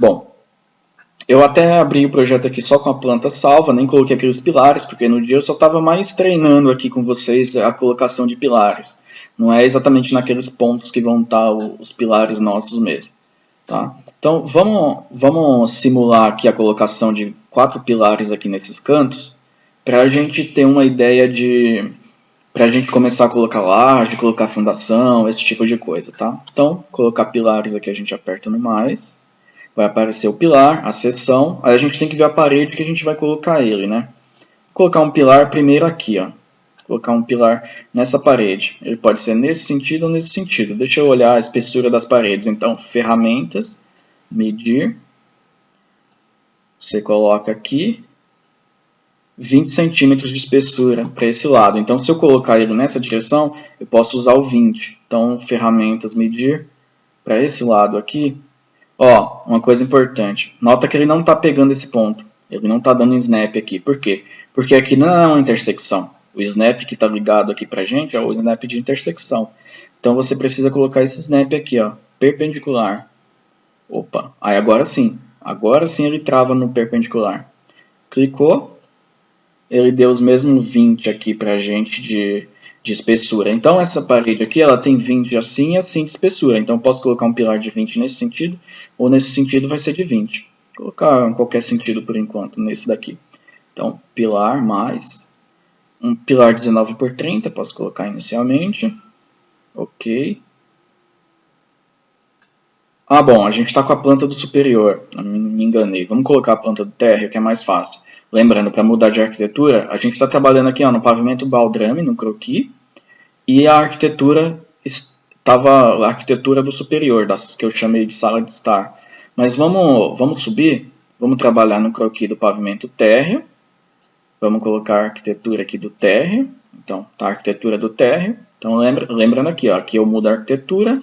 Bom, eu até abri o projeto aqui só com a planta salva, nem coloquei aqueles pilares, porque no dia eu só estava mais treinando aqui com vocês a colocação de pilares. Não é exatamente naqueles pontos que vão estar os pilares nossos mesmo. Tá? Então vamos simular aqui a colocação de 4 pilares aqui nesses cantos, para a gente ter uma ideia de... para a gente começar a colocar laje, colocar fundação, esse tipo de coisa. Tá? Então, colocar pilares aqui a gente aperta no mais. Vai aparecer o pilar, a seção, aí a gente tem que ver a parede que a gente vai colocar ele, né? Vou colocar um pilar primeiro aqui, ó. Colocar um pilar nessa parede. Ele pode ser nesse sentido ou nesse sentido. Deixa eu olhar a espessura das paredes. Então, ferramentas, medir. Você coloca aqui 20 centímetros de espessura para esse lado. Então, se eu colocar ele nessa direção, eu posso usar o 20. Então, ferramentas, medir para esse lado aqui. Ó, uma coisa importante. Nota que ele não está pegando esse ponto. Ele não está dando um snap aqui. Por quê? Porque aqui não é uma intersecção. O snap que está ligado aqui para a gente é o snap de intersecção. Então você precisa colocar esse snap aqui, ó, perpendicular. Opa, aí agora sim. Agora sim ele trava no perpendicular. Clicou. Ele deu os mesmos 20 aqui para a gente de espessura. Então essa parede aqui ela tem 20 assim e assim de espessura. Então eu posso colocar um pilar de 20 nesse sentido, ou nesse sentido vai ser de 20. Vou colocar em qualquer sentido por enquanto, nesse daqui. Então pilar mais um pilar 19 por 30, posso colocar inicialmente. Ok. Ah, bom, a gente está com a planta do superior, me enganei. Vamos colocar a planta do térreo, que é mais fácil. Lembrando, para mudar de arquitetura, a gente está trabalhando aqui ó, no pavimento baldrame, no croquis, e a arquitetura estava a arquitetura do superior, das que eu chamei de sala de estar. Mas vamos subir, vamos trabalhar no croquis do pavimento térreo. Vamos colocar a arquitetura aqui do térreo. Então, tá a arquitetura do térreo. Então, lembrando aqui, ó, aqui eu mudo a arquitetura.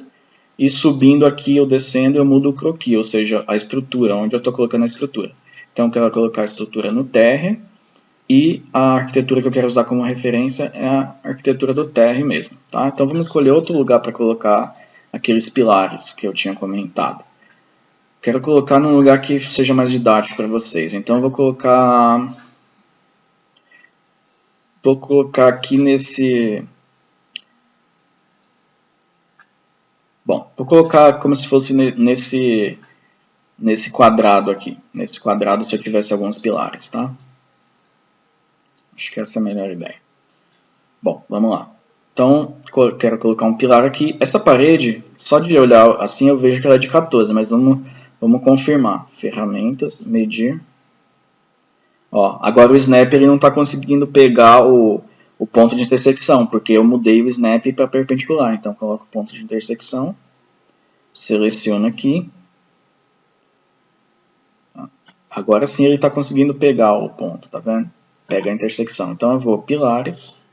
E subindo aqui ou descendo eu mudo o croquis, ou seja, a estrutura, onde eu estou colocando a estrutura. Então eu quero colocar a estrutura no térreo e a arquitetura que eu quero usar como referência é a arquitetura do térreo mesmo. Tá? Então vamos escolher outro lugar para colocar aqueles pilares que eu tinha comentado. Quero colocar num lugar que seja mais didático para vocês. Então eu vou colocar aqui nesse... Bom, vou colocar como se fosse nesse quadrado aqui. Nesse quadrado se eu tivesse alguns pilares, tá? Acho que essa é a melhor ideia. Bom, vamos lá. Então, quero colocar um pilar aqui. Essa parede, só de olhar assim eu vejo que ela é de 14, mas vamos confirmar. Ferramentas, medir. Ó, agora o snap ele não está conseguindo pegar o ponto de intersecção, porque eu mudei o snap para perpendicular. Então, coloco o ponto de intersecção. Seleciono aqui. Agora sim ele está conseguindo pegar o ponto, tá vendo? Pega a intersecção. Então eu vou pilares,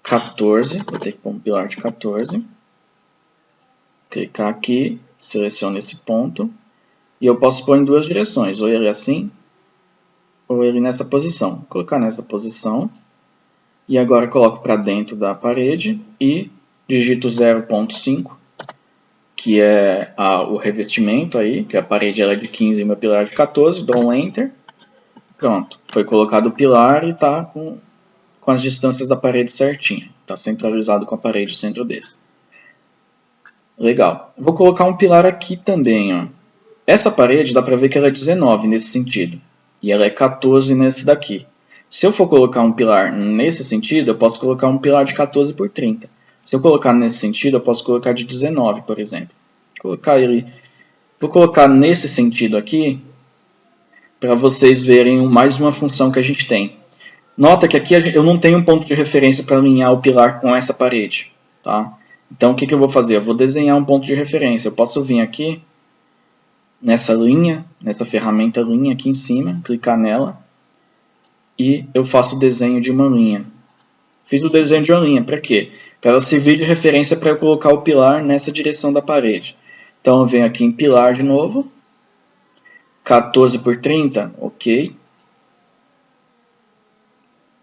14, vou ter que pôr um pilar de 14. Clicar aqui, seleciono esse ponto. E eu posso pôr em duas direções, ou ele assim, ou ele nessa posição. Vou colocar nessa posição. E agora coloco para dentro da parede e digito 0.5, que é o revestimento aí, que a parede ela é de 15 e o meu pilar é de 14, dou um Enter. Pronto, foi colocado o pilar e está com as distâncias da parede certinho. Está centralizado com a parede centro desse. Legal. Vou colocar um pilar aqui também. Ó. Essa parede dá para ver que ela é 19 nesse sentido. E ela é 14 nesse daqui. Se eu for colocar um pilar nesse sentido, eu posso colocar um pilar de 14 por 30. Se eu colocar nesse sentido, eu posso colocar de 19, por exemplo. Vou colocar nesse sentido aqui, para vocês verem mais uma função que a gente tem. Nota que aqui eu não tenho um ponto de referência para alinhar o pilar com essa parede. Tá? Então o que eu vou fazer? Eu vou desenhar um ponto de referência. Eu posso vir aqui, nessa linha, nessa ferramenta linha aqui em cima, clicar nela, e eu faço o desenho de uma linha. Fiz o desenho de uma linha, para quê? Para ela servir de referência para eu colocar o pilar nessa direção da parede. Então eu venho aqui em pilar de novo, 14 por 30, ok.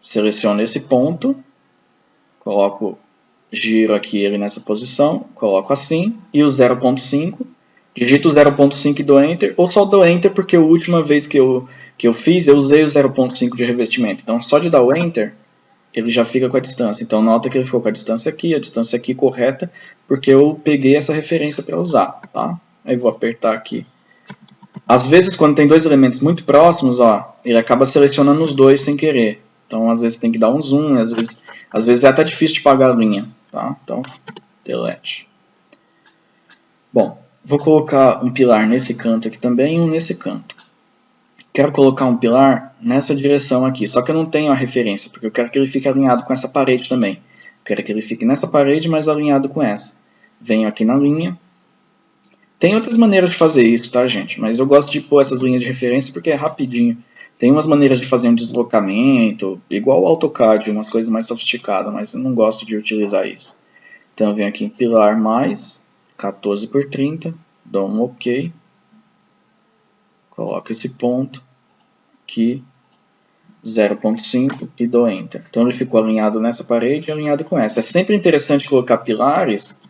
Seleciono esse ponto, coloco, giro aqui ele nessa posição, coloco assim, e o 0.5, digito 0.5 e dou Enter, ou só dou Enter porque a última vez que eu fiz, eu usei o 0.5 de revestimento. Então, só de dar o Enter, ele já fica com a distância. Então, nota que ele ficou com a distância aqui correta, porque eu peguei essa referência para usar, tá? Aí vou apertar aqui. Às vezes, quando tem dois elementos muito próximos, ó, ele acaba selecionando os dois sem querer. Então, às vezes tem que dar um zoom, às vezes é até difícil de pagar a linha, tá? Então, delete. Bom, vou colocar um pilar nesse canto aqui também e um nesse canto. Quero colocar um pilar nessa direção aqui, só que eu não tenho a referência, porque eu quero que ele fique alinhado com essa parede também. Eu quero que ele fique nessa parede, mas alinhado com essa. Venho aqui na linha. Tem outras maneiras de fazer isso, tá, gente? Mas eu gosto de pôr essas linhas de referência porque é rapidinho. Tem umas maneiras de fazer um deslocamento, igual o AutoCAD, umas coisas mais sofisticadas, mas eu não gosto de utilizar isso. Então eu venho aqui em pilar mais, 14 por 30, dou um OK. Coloco esse ponto aqui, 0.5 e dou Enter. Então ele ficou alinhado nessa parede e alinhado com essa. É sempre interessante colocar pilares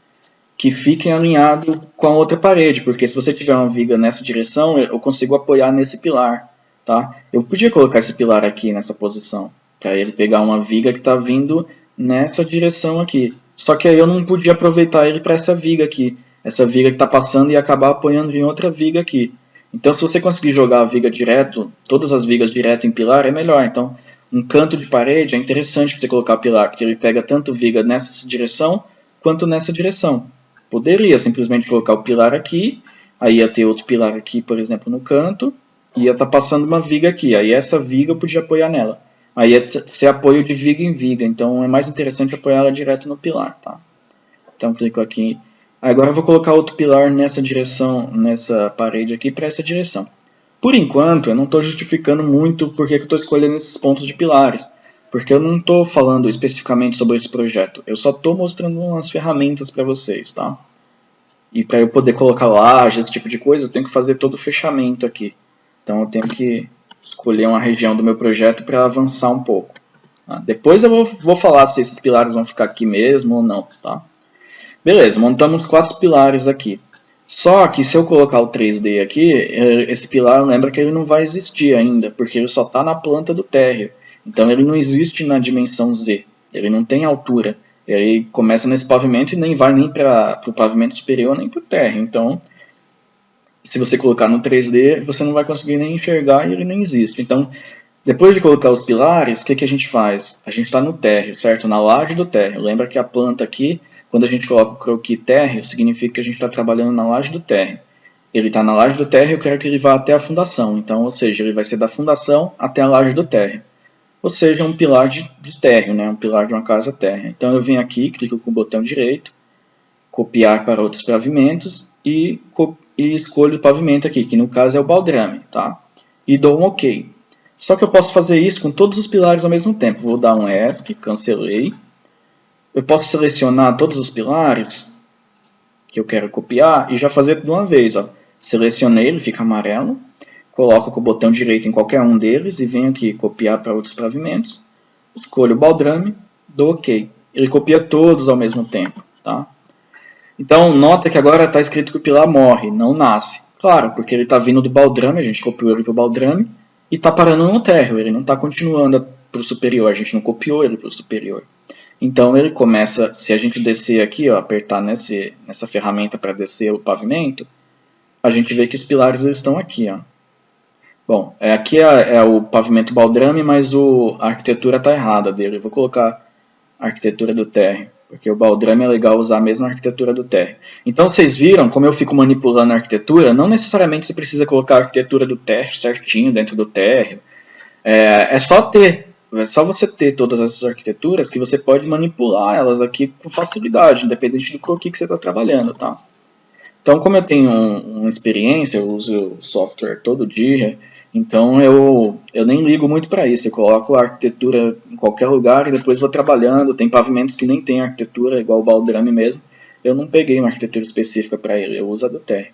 que fiquem alinhados com a outra parede, porque se você tiver uma viga nessa direção, eu consigo apoiar nesse pilar. Tá? Eu podia colocar esse pilar aqui nessa posição, para ele pegar uma viga que está vindo nessa direção aqui. Só que aí eu não podia aproveitar ele para essa viga aqui. Essa viga que está passando e acabar apoiando em outra viga aqui. Então, se você conseguir jogar a viga direto, todas as vigas direto em pilar, é melhor. Então, um canto de parede é interessante você colocar pilar, porque ele pega tanto viga nessa direção quanto nessa direção. Poderia simplesmente colocar o pilar aqui, aí ia ter outro pilar aqui, por exemplo, no canto, e ia estar passando uma viga aqui. Aí essa viga eu podia apoiar nela. Aí ia ser apoio de viga em viga, então é mais interessante apoiar ela direto no pilar. Tá? Então, clico aqui. Agora eu vou colocar outro pilar nessa direção, nessa parede aqui, para essa direção. Por enquanto, eu não estou justificando muito porque eu estou escolhendo esses pontos de pilares. Porque eu não estou falando especificamente sobre esse projeto. Eu só estou mostrando umas ferramentas para vocês, tá? E para eu poder colocar laje, esse tipo de coisa, eu tenho que fazer todo o fechamento aqui. Então eu tenho que escolher uma região do meu projeto para avançar um pouco. Tá? Depois eu vou falar se esses pilares vão ficar aqui mesmo ou não, tá? Beleza, montamos 4 pilares aqui. Só que se eu colocar o 3D aqui, esse pilar lembra que ele não vai existir ainda, porque ele só está na planta do térreo. Então ele não existe na dimensão Z, ele não tem altura. Ele começa nesse pavimento e nem vai nem para o pavimento superior nem para o térreo. Então, se você colocar no 3D, você não vai conseguir nem enxergar e ele nem existe. Então, depois de colocar os pilares, o que a gente faz? A gente está no térreo, certo? Na laje do térreo. Lembra que a planta aqui, quando a gente coloca o croquis térreo, significa que a gente está trabalhando na laje do térreo. Ele está na laje do térreo, eu quero que ele vá até a fundação. Então, ou seja, ele vai ser da fundação até a laje do térreo. Ou seja, um pilar de térreo, né? Um pilar de uma casa térrea. Então eu venho aqui, clico com o botão direito, copiar para outros pavimentos e escolho o pavimento aqui, que no caso é o baldrame, tá? E dou um OK. Só que eu posso fazer isso com todos os pilares ao mesmo tempo. Vou dar um ESC, cancelei. Eu posso selecionar todos os pilares que eu quero copiar e já fazer de uma vez. Ó. Selecionei, ele fica amarelo. Coloco com o botão direito em qualquer um deles e venho aqui copiar para outros pavimentos. Escolho o baldrame, dou OK. Ele copia todos ao mesmo tempo. Tá? Então, nota que agora está escrito que o pilar morre, não nasce. Claro, porque ele está vindo do baldrame, a gente copiou ele para o baldrame, e está parando no térreo, ele não está continuando para o superior, a gente não copiou ele para o superior. Então ele começa, se a gente descer aqui, ó, apertar nessa ferramenta para descer o pavimento, a gente vê que os pilares eles estão aqui. Ó. Bom, aqui é o pavimento baldrame, mas a arquitetura está errada dele. Eu vou colocar a arquitetura do térreo, porque o baldrame é legal usar a mesma arquitetura do térreo. Então vocês viram como eu fico manipulando a arquitetura? Não necessariamente você precisa colocar a arquitetura do térreo certinho dentro do térreo. É só você ter todas essas arquiteturas que você pode manipular elas aqui com facilidade, independente do croquis que você está trabalhando, tá? Então, como eu tenho uma experiência, eu uso o software todo dia, então eu nem ligo muito para isso. Eu coloco a arquitetura em qualquer lugar e depois vou trabalhando. Tem pavimentos que nem tem arquitetura, igual o baldrame mesmo. Eu não peguei uma arquitetura específica para ele, eu uso a do térreo.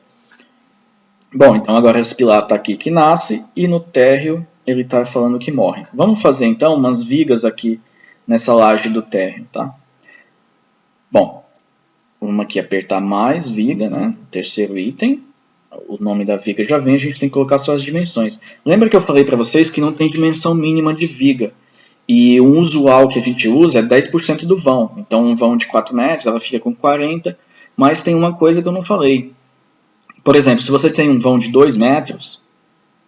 Bom, então agora esse pilar está aqui que nasce e no térreo ele está falando que morre. Vamos fazer então umas vigas aqui nessa laje do térreo, tá? Bom, vamos aqui apertar mais viga, né? Terceiro item. o nome da viga já vem, a gente tem que colocar só as dimensões. Lembra que eu falei para vocês que não tem dimensão mínima de viga? E o usual que a gente usa é 10% do vão. Então, um vão de 4 metros, ela fica com 40, mas tem uma coisa que eu não falei. Por exemplo, se você tem um vão de 2 metros,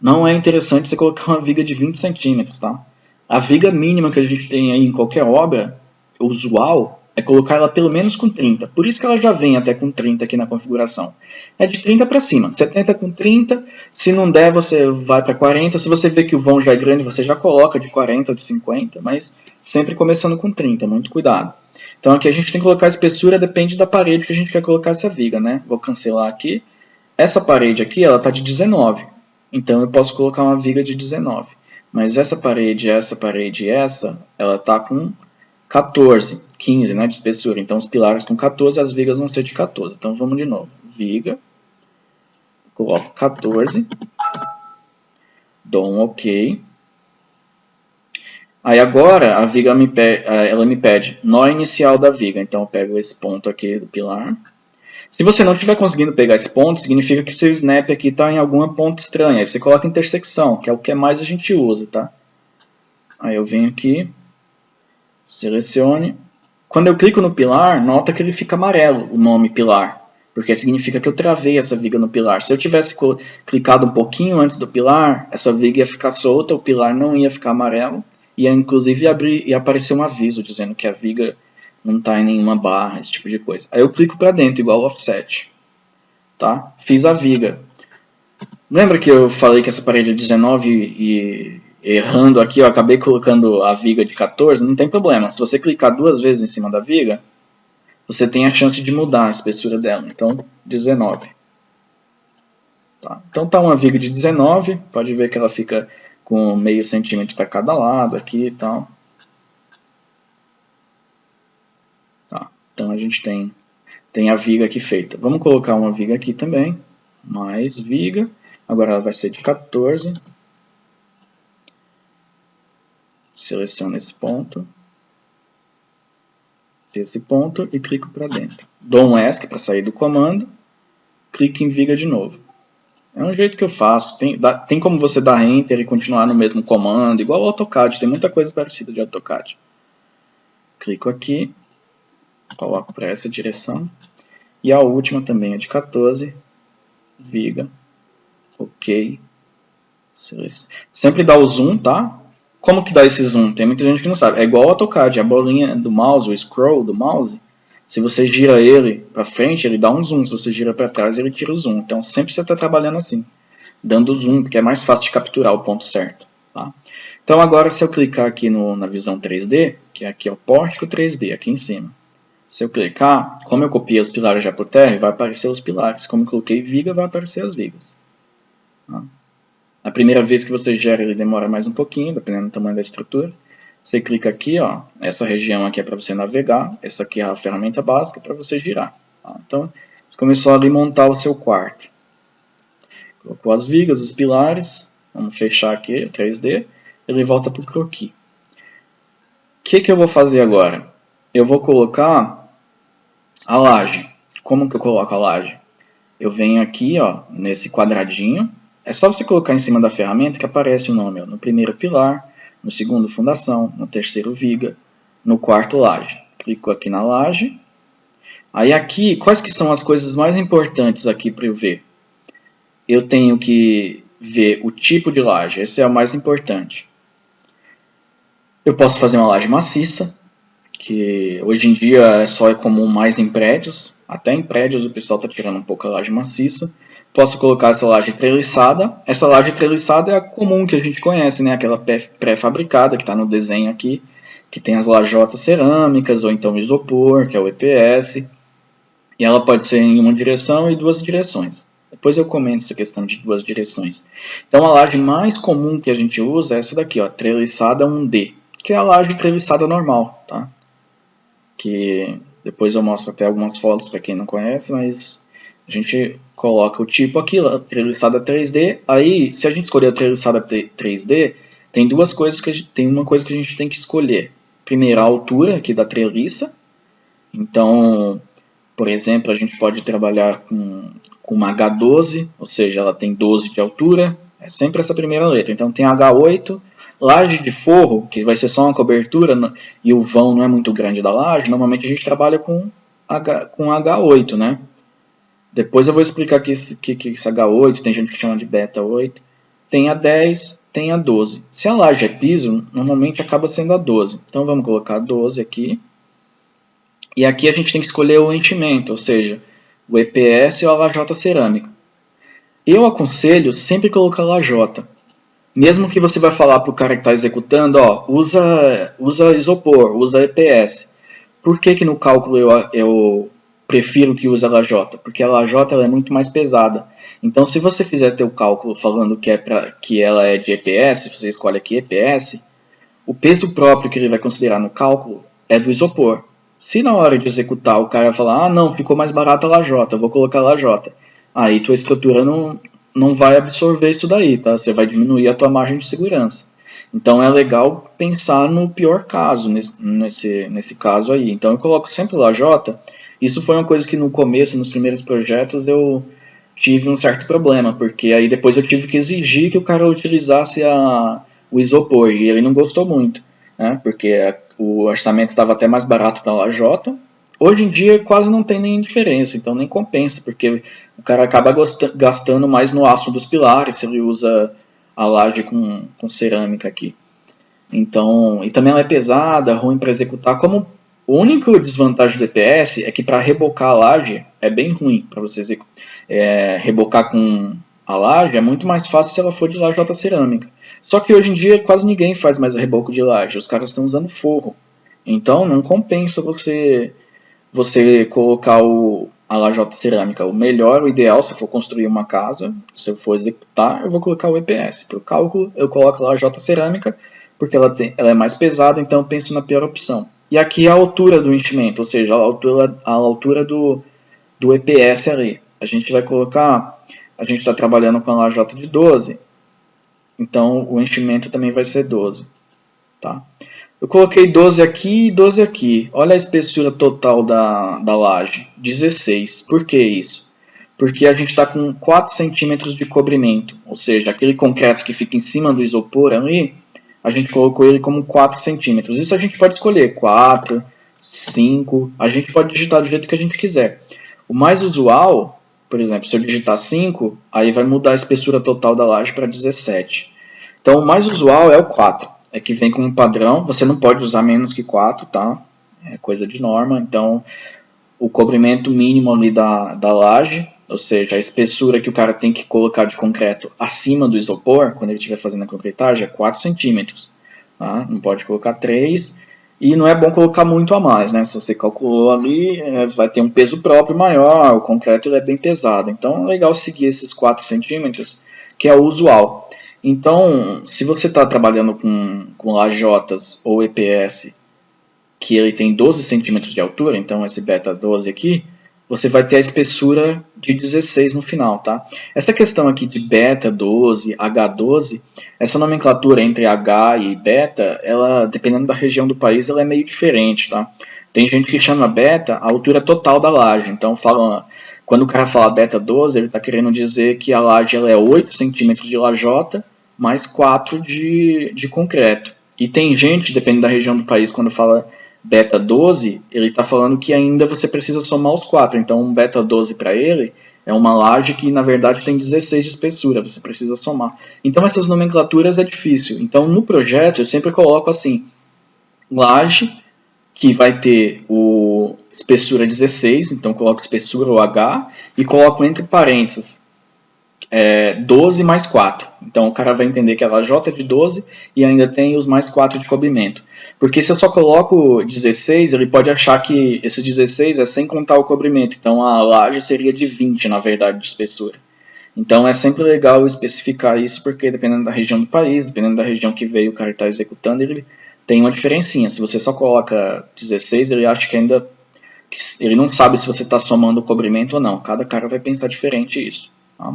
não é interessante você colocar uma viga de 20 centímetros, tá? A viga mínima que a gente tem aí em qualquer obra, usual, é colocar ela pelo menos com 30. Por isso que ela já vem até com 30 aqui na configuração. É de 30 para cima. Você tenta com 30, se não der você vai para 40. Se você vê que o vão já é grande, você já coloca de 40 ou de 50, mas sempre começando com 30, muito cuidado. Então aqui a gente tem que colocar a espessura, depende da parede que a gente quer colocar essa viga, né? Vou cancelar aqui. Essa parede aqui, ela está de 19. Então eu posso colocar uma viga de 19. Mas essa parede e essa, ela está com 14, 15, né, de espessura. Então os pilares com 14, as vigas vão ser de 14. Então vamos de novo. Viga, coloco 14, dou um OK. Aí agora a viga ela me pede nó inicial da viga. Então eu pego esse ponto aqui do pilar. Se você não estiver conseguindo pegar esse ponto, significa que seu snap aqui está em alguma ponta estranha. Aí você coloca intersecção, que é o que mais a gente usa, tá? Aí eu venho aqui, selecione. Quando eu clico no pilar, nota que ele fica amarelo, o nome pilar. Porque significa que eu travei essa viga no pilar. Se eu tivesse clicado um pouquinho antes do pilar, essa viga ia ficar solta, o pilar não ia ficar amarelo. E inclusive ia aparecer um aviso dizendo que a viga não está em nenhuma barra, esse tipo de coisa. Aí eu clico para dentro, igual offset. Tá? Fiz a viga. Lembra que eu falei que essa parede é 19 e errando aqui eu acabei colocando a viga de 14? Não tem problema. Se você clicar 2 vezes em cima da viga, você tem a chance de mudar a espessura dela. Então, 19. Tá? Então tá uma viga de 19. Pode ver que ela fica com meio centímetro para cada lado aqui e tal. Tá. Então a gente tem a viga aqui feita. Vamos colocar uma viga aqui também. Mais viga. Agora ela vai ser de 14. Seleciono esse ponto e clico para dentro. Dou um ESC para sair do comando. Clique em viga de novo. É um jeito que eu faço. Tem como você dar Enter e continuar no mesmo comando, igual o AutoCAD. Tem muita coisa parecida de AutoCAD. Clico aqui. Coloco para essa direção. E a última também é de 14. Viga. OK. Sempre dá o zoom, tá? Como que dá esse zoom? Tem muita gente que não sabe. É igual ao AutoCAD, a bolinha do mouse, o scroll do mouse. Se você gira ele para frente, ele dá um zoom. Se você gira para trás, ele tira o zoom. Então sempre você está trabalhando assim, dando zoom, porque é mais fácil de capturar o ponto certo. Tá? Então agora se eu clicar aqui na visão 3D, que aqui é o pórtico 3D, aqui em cima. Se eu clicar, como eu copiei os pilares já por terra, vai aparecer os pilares. Como eu coloquei viga, vai aparecer as vigas. Tá? A primeira vez que você gera, ele demora mais um pouquinho, dependendo do tamanho da estrutura. Você clica aqui, ó, essa região aqui é para você navegar, essa aqui é a ferramenta básica para você girar. Tá? Então, você começou ali a montar o seu quarto. Colocou as vigas, os pilares, vamos fechar aqui, 3D, ele volta para o croquis. O que eu vou fazer agora? Eu vou colocar a laje. Como que eu coloco a laje? Eu venho aqui, ó, nesse quadradinho. É só você colocar em cima da ferramenta que aparece o nome, ó, no primeiro pilar, no segundo fundação, no terceiro viga, no quarto laje. Clico aqui na laje. Aí aqui, quais que são as coisas mais importantes aqui para eu ver? Eu tenho que ver o tipo de laje, esse é o mais importante. Eu posso fazer uma laje maciça, que hoje em dia é comum mais em prédios. Até em prédios o pessoal está tirando um pouco a laje maciça. Posso colocar essa laje treliçada. Essa laje treliçada é a comum que a gente conhece, né? Aquela pré-fabricada que está no desenho aqui, que tem as lajotas cerâmicas ou então isopor, que é o EPS. E ela pode ser em uma direção e 2 direções. Depois eu comento essa questão de 2 direções. Então a laje mais comum que a gente usa é essa daqui, ó, treliçada 1D, que é a laje treliçada normal, tá? Que depois eu mostro até algumas fotos para quem não conhece, mas a gente coloca o tipo aqui, a treliçada 3D. Aí, se a gente escolher a treliçada 3D, tem duas coisas tem uma coisa que a gente tem que escolher. Primeiro, a altura aqui da treliça. Então, por exemplo, a gente pode trabalhar com uma H12, ou seja, ela tem 12 de altura, é sempre essa primeira letra. Então tem H8, laje de forro, que vai ser só uma cobertura, e o vão não é muito grande da laje, normalmente a gente trabalha com H8, né? Depois eu vou explicar que esse H8, tem gente que chama de beta 8. Tem a 10, tem a 12. Se a laje é piso, normalmente acaba sendo a 12. Então vamos colocar a 12 aqui. E aqui a gente tem que escolher o enchimento, ou seja, o EPS ou a lajota cerâmica. Eu aconselho sempre colocar lajota. Mesmo que você vai falar para o cara que está executando, ó, usa isopor, usa EPS. Por que no cálculo eu prefiro que use a lajota? Porque a lajota ela é muito mais pesada. Então, se você fizer teu cálculo falando que ela é de EPS, você escolhe aqui EPS, o peso próprio que ele vai considerar no cálculo é do isopor. Se na hora de executar o cara falar, ah não, ficou mais barato a lajota, eu vou colocar a lajota. Aí tua estrutura não vai absorver isso daí, tá? Você vai diminuir a tua margem de segurança. Então é legal pensar no pior caso, nesse caso aí. Então eu coloco sempre lajota. Isso foi uma coisa que no começo, nos primeiros projetos, eu tive um certo problema, porque aí depois eu tive que exigir que o cara utilizasse o isopor, e ele não gostou muito, né? Porque o orçamento estava até mais barato para a lajota. Hoje em dia quase não tem nem diferença, então nem compensa, porque o cara acaba gastando mais no aço dos pilares se ele usa a laje com cerâmica aqui. Então, e também ela é pesada, ruim para executar. Como o único desvantagem do EPS é que para rebocar a laje é bem ruim para você rebocar com a laje é muito mais fácil se ela for de lajota cerâmica. Só que hoje em dia quase ninguém faz mais reboco de laje, os caras estão usando forro. Então não compensa você colocar a lajota cerâmica. O melhor, o ideal, se for construir uma casa, se eu for executar, eu vou colocar o EPS. Para o cálculo, eu coloco a lajota cerâmica, porque ela é mais pesada, então eu penso na pior opção. E aqui a altura do enchimento, ou seja, a altura do EPS ali. A gente vai colocar, a gente está trabalhando com a lajota de 12, então o enchimento também vai ser 12. Tá? Eu coloquei 12 aqui e 12 aqui. Olha a espessura total da laje, 16. Por que isso? Porque a gente está com 4 centímetros de cobrimento, ou seja, aquele concreto que fica em cima do isopor ali, a gente colocou ele como 4 centímetros. Isso a gente pode escolher 4, 5, a gente pode digitar do jeito que a gente quiser. O mais usual, por exemplo, se eu digitar 5, aí vai mudar a espessura total da laje para 17. Então o mais usual é o 4. É que vem como padrão, você não pode usar menos que 4, tá? É coisa de norma, então o cobrimento mínimo ali da laje, ou seja, a espessura que o cara tem que colocar de concreto acima do isopor, quando ele estiver fazendo a concretagem, é 4 centímetros. Tá? Não pode colocar 3, e não é bom colocar muito a mais, né? Se você calculou ali, vai ter um peso próprio maior, o concreto é bem pesado, então é legal seguir esses 4 centímetros, que é o usual. Então, se você está trabalhando com lajotas ou EPS, que ele tem 12 centímetros de altura, então esse beta 12 aqui, você vai ter a espessura de 16 no final, tá? Essa questão aqui de beta 12, H12, essa nomenclatura entre H e beta, ela, dependendo da região do país, ela é meio diferente, tá? Tem gente que chama beta a altura total da laje, então quando o cara fala beta 12, ele está querendo dizer que a laje ela é 8 centímetros de lajota, mais 4 de concreto. E tem gente, dependendo da região do país, quando fala beta 12, ele está falando que ainda você precisa somar os 4. Então, um beta 12 para ele é uma laje que, na verdade, tem 16 de espessura. Você precisa somar. Então, essas nomenclaturas é difícil. Então, no projeto, eu sempre coloco assim, laje, que vai ter o espessura 16, então coloco espessura ou H, e coloco entre parênteses 12 mais 4. Então o cara vai entender que a lajota é de 12 e ainda tem os mais 4 de cobrimento. Porque se eu só coloco 16, ele pode achar que esse 16 é sem contar o cobrimento. Então a laje seria de 20, na verdade, de espessura. Então é sempre legal especificar isso, porque dependendo da região do país, dependendo da região que veio o cara está executando, ele tem uma diferencinha. Se você só coloca 16, ele acha que ainda... Ele não sabe se você está somando o cobrimento ou não. Cada cara vai pensar diferente isso. Tá?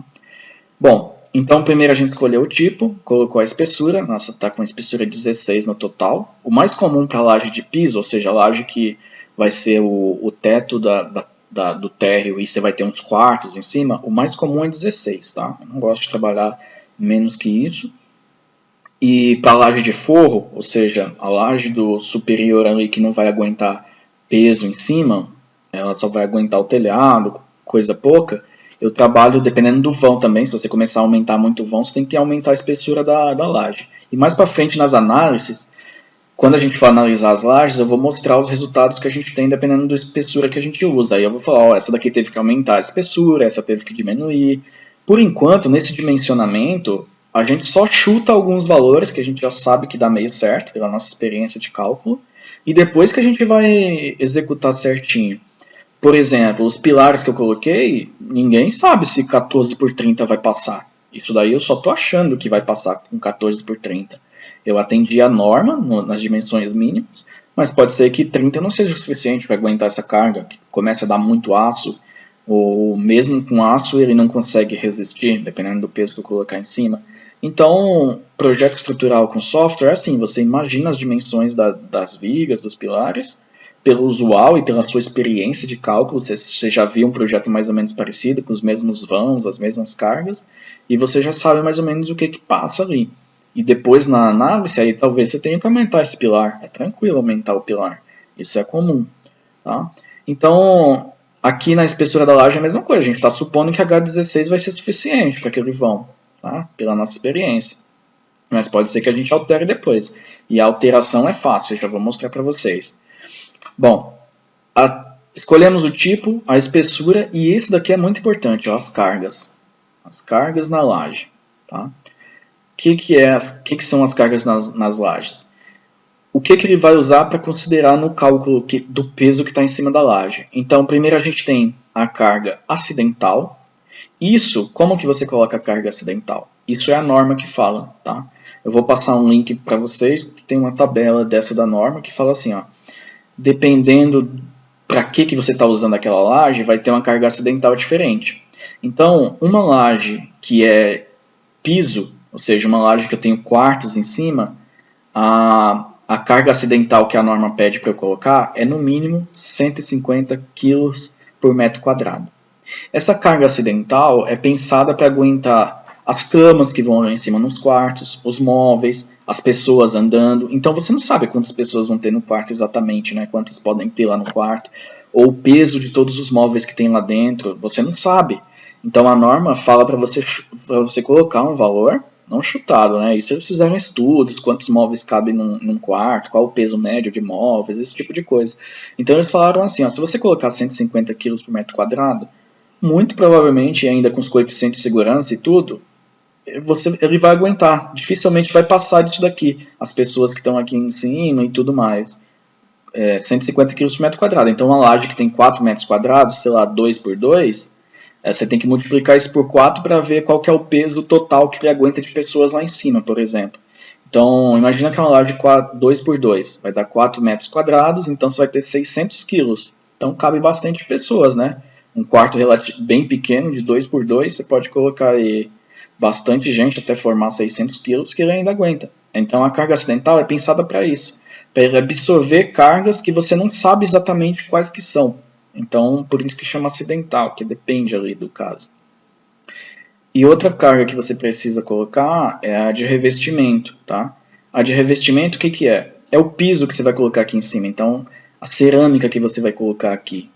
Bom, então primeiro a gente escolheu o tipo, colocou a espessura, nossa, está com a espessura 16 no total. O mais comum para laje de piso, ou seja, a laje que vai ser o teto da do térreo e você vai ter uns quartos em cima, o mais comum é 16, tá? Eu não gosto de trabalhar menos que isso. E para a laje de forro, ou seja, a laje do superior ali que não vai aguentar peso em cima, ela só vai aguentar o telhado, coisa pouca, eu trabalho dependendo do vão também. Se você começar a aumentar muito o vão, você tem que aumentar a espessura da laje. E mais para frente nas análises, quando a gente for analisar as lajes, eu vou mostrar os resultados que a gente tem dependendo da espessura que a gente usa. Aí eu vou falar, ó, essa daqui teve que aumentar a espessura, essa teve que diminuir. Por enquanto, nesse dimensionamento, a gente só chuta alguns valores que a gente já sabe que dá meio certo, pela nossa experiência de cálculo, e depois que a gente vai executar certinho. Por exemplo, os pilares que eu coloquei, ninguém sabe se 14 por 30 vai passar. Isso daí eu só estou achando que vai passar com 14 por 30. Eu atendi a norma nas dimensões mínimas, mas pode ser que 30 não seja o suficiente para aguentar essa carga, que comece a dar muito aço, ou mesmo com aço ele não consegue resistir, dependendo do peso que eu colocar em cima. Então, projeto estrutural com software é assim, você imagina as dimensões das vigas, dos pilares, pelo usual e pela sua experiência de cálculo, você já viu um projeto mais ou menos parecido, com os mesmos vãos, as mesmas cargas, e você já sabe mais ou menos o que passa ali. E depois na análise, aí talvez você tenha que aumentar esse pilar. É tranquilo aumentar o pilar. Isso é comum. Tá? Então, aqui na espessura da laje é a mesma coisa. A gente está supondo que H16 vai ser suficiente para aquele vão, tá? Pela nossa experiência. Mas pode ser que a gente altere depois. E a alteração é fácil, eu já vou mostrar para vocês. Bom, escolhemos o tipo, a espessura e esse daqui é muito importante, ó, as cargas. As cargas na laje. Tá? O que são as cargas nas lajes? O que ele vai usar para considerar no cálculo do peso que está em cima da laje? Então, primeiro a gente tem a carga acidental. Isso, como que você coloca a carga acidental? Isso é a norma que fala, tá? Eu vou passar um link para vocês, que tem uma tabela dessa da norma que fala assim, ó, dependendo para que você está usando aquela laje, vai ter uma carga acidental diferente. Então, uma laje que é piso, ou seja, uma laje que eu tenho quartos em cima, a carga acidental que a norma pede para eu colocar é no mínimo 150 kg por metro quadrado. Essa carga acidental é pensada para aguentar as camas que vão lá em cima nos quartos, os móveis, as pessoas andando. Então você não sabe quantas pessoas vão ter no quarto exatamente, né? Quantas podem ter lá no quarto, ou o peso de todos os móveis que tem lá dentro, você não sabe. Então a norma fala para você colocar um valor, não chutado, né? Isso eles fizeram estudos, quantos móveis cabem num quarto, qual o peso médio de móveis, esse tipo de coisa. Então eles falaram assim, ó, se você colocar 150 kg por metro quadrado, muito provavelmente, ainda com os coeficientes de segurança e tudo, ele vai aguentar. Dificilmente vai passar disso daqui. As pessoas que estão aqui em cima e tudo mais. 150 kg por metro quadrado. Então, uma laje que tem 4 metros quadrados, sei lá, 2 por 2, você tem que multiplicar isso por 4 para ver qual que é o peso total que ele aguenta de pessoas lá em cima, por exemplo. Então, imagina que é uma laje de 2 por 2. Vai dar 4 metros quadrados, então você vai ter 600 quilos. Então, cabe bastante pessoas, né? Um quarto bem pequeno, de 2 por 2, você pode colocar aí bastante gente até formar 600 quilos que ele ainda aguenta. Então a carga acidental é pensada para isso, para ele absorver cargas que você não sabe exatamente quais que são. Então por isso que chama acidental, que depende ali do caso. E outra carga que você precisa colocar é a de revestimento, tá? A de revestimento o que é? É o piso que você vai colocar aqui em cima, então a cerâmica que você vai colocar aqui.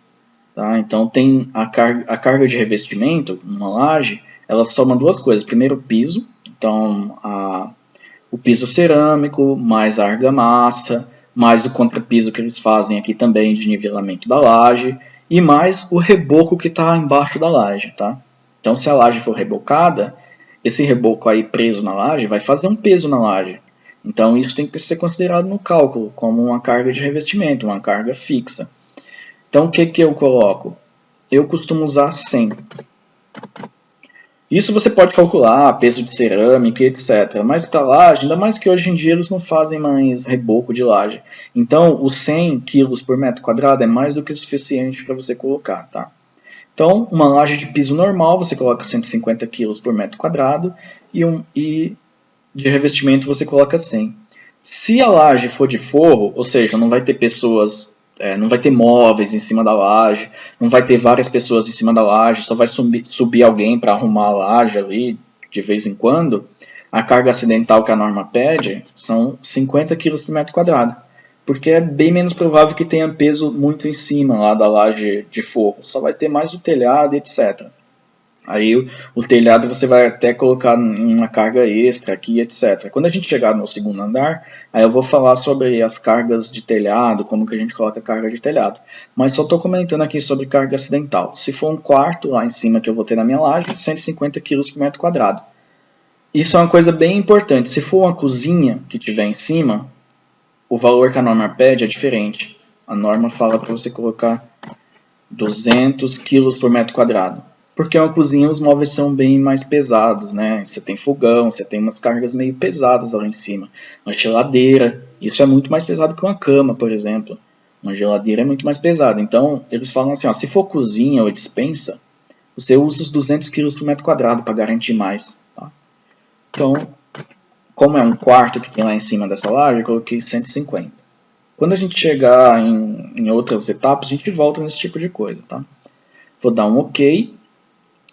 Tá? Então tem a carga de revestimento, uma laje, ela soma duas coisas. Primeiro o piso, então o piso cerâmico, mais a argamassa, mais o contrapiso que eles fazem aqui também de nivelamento da laje, e mais o reboco que está embaixo da laje. Tá? Então se a laje for rebocada, esse reboco aí preso na laje vai fazer um peso na laje. Então isso tem que ser considerado no cálculo como uma carga de revestimento, uma carga fixa. Então, o que eu coloco? Eu costumo usar 100. Isso você pode calcular, peso de cerâmica, etc. Mas para laje, ainda mais que hoje em dia eles não fazem mais reboco de laje. Então, os 100 kg por metro quadrado é mais do que o suficiente para você colocar. Tá? Então, uma laje de piso normal, você coloca 150 kg por metro quadrado e de revestimento você coloca 100. Se a laje for de forro, ou seja, não vai ter pessoas não vai ter móveis em cima da laje, não vai ter várias pessoas em cima da laje, só vai subir alguém para arrumar a laje ali de vez em quando, a carga acidental que a norma pede são 50 kg por metro quadrado. Porque é bem menos provável que tenha peso muito em cima lá da laje de forro. Só vai ter mais o telhado, etc. Aí o telhado você vai até colocar uma carga extra aqui, etc. Quando a gente chegar no segundo andar, aí eu vou falar sobre as cargas de telhado, como que a gente coloca carga de telhado. Mas só estou comentando aqui sobre carga acidental. Se for um quarto lá em cima que eu vou ter na minha laje, 150 kg por metro quadrado. Isso é uma coisa bem importante. Se for uma cozinha que tiver em cima, o valor que a norma pede é diferente. A norma fala para você colocar 200 kg por metro quadrado. Porque uma cozinha os móveis são bem mais pesados, né? Você tem fogão, você tem umas cargas meio pesadas lá em cima. Uma geladeira, isso é muito mais pesado que uma cama, por exemplo. Uma geladeira é muito mais pesada. Então, eles falam assim, ó, se for cozinha ou despensa, você usa os 200 kg por metro quadrado para garantir mais. Tá? Então, como é um quarto que tem lá em cima dessa laje, eu coloquei 150. Quando a gente chegar em outras etapas, a gente volta nesse tipo de coisa, tá? Vou dar um OK.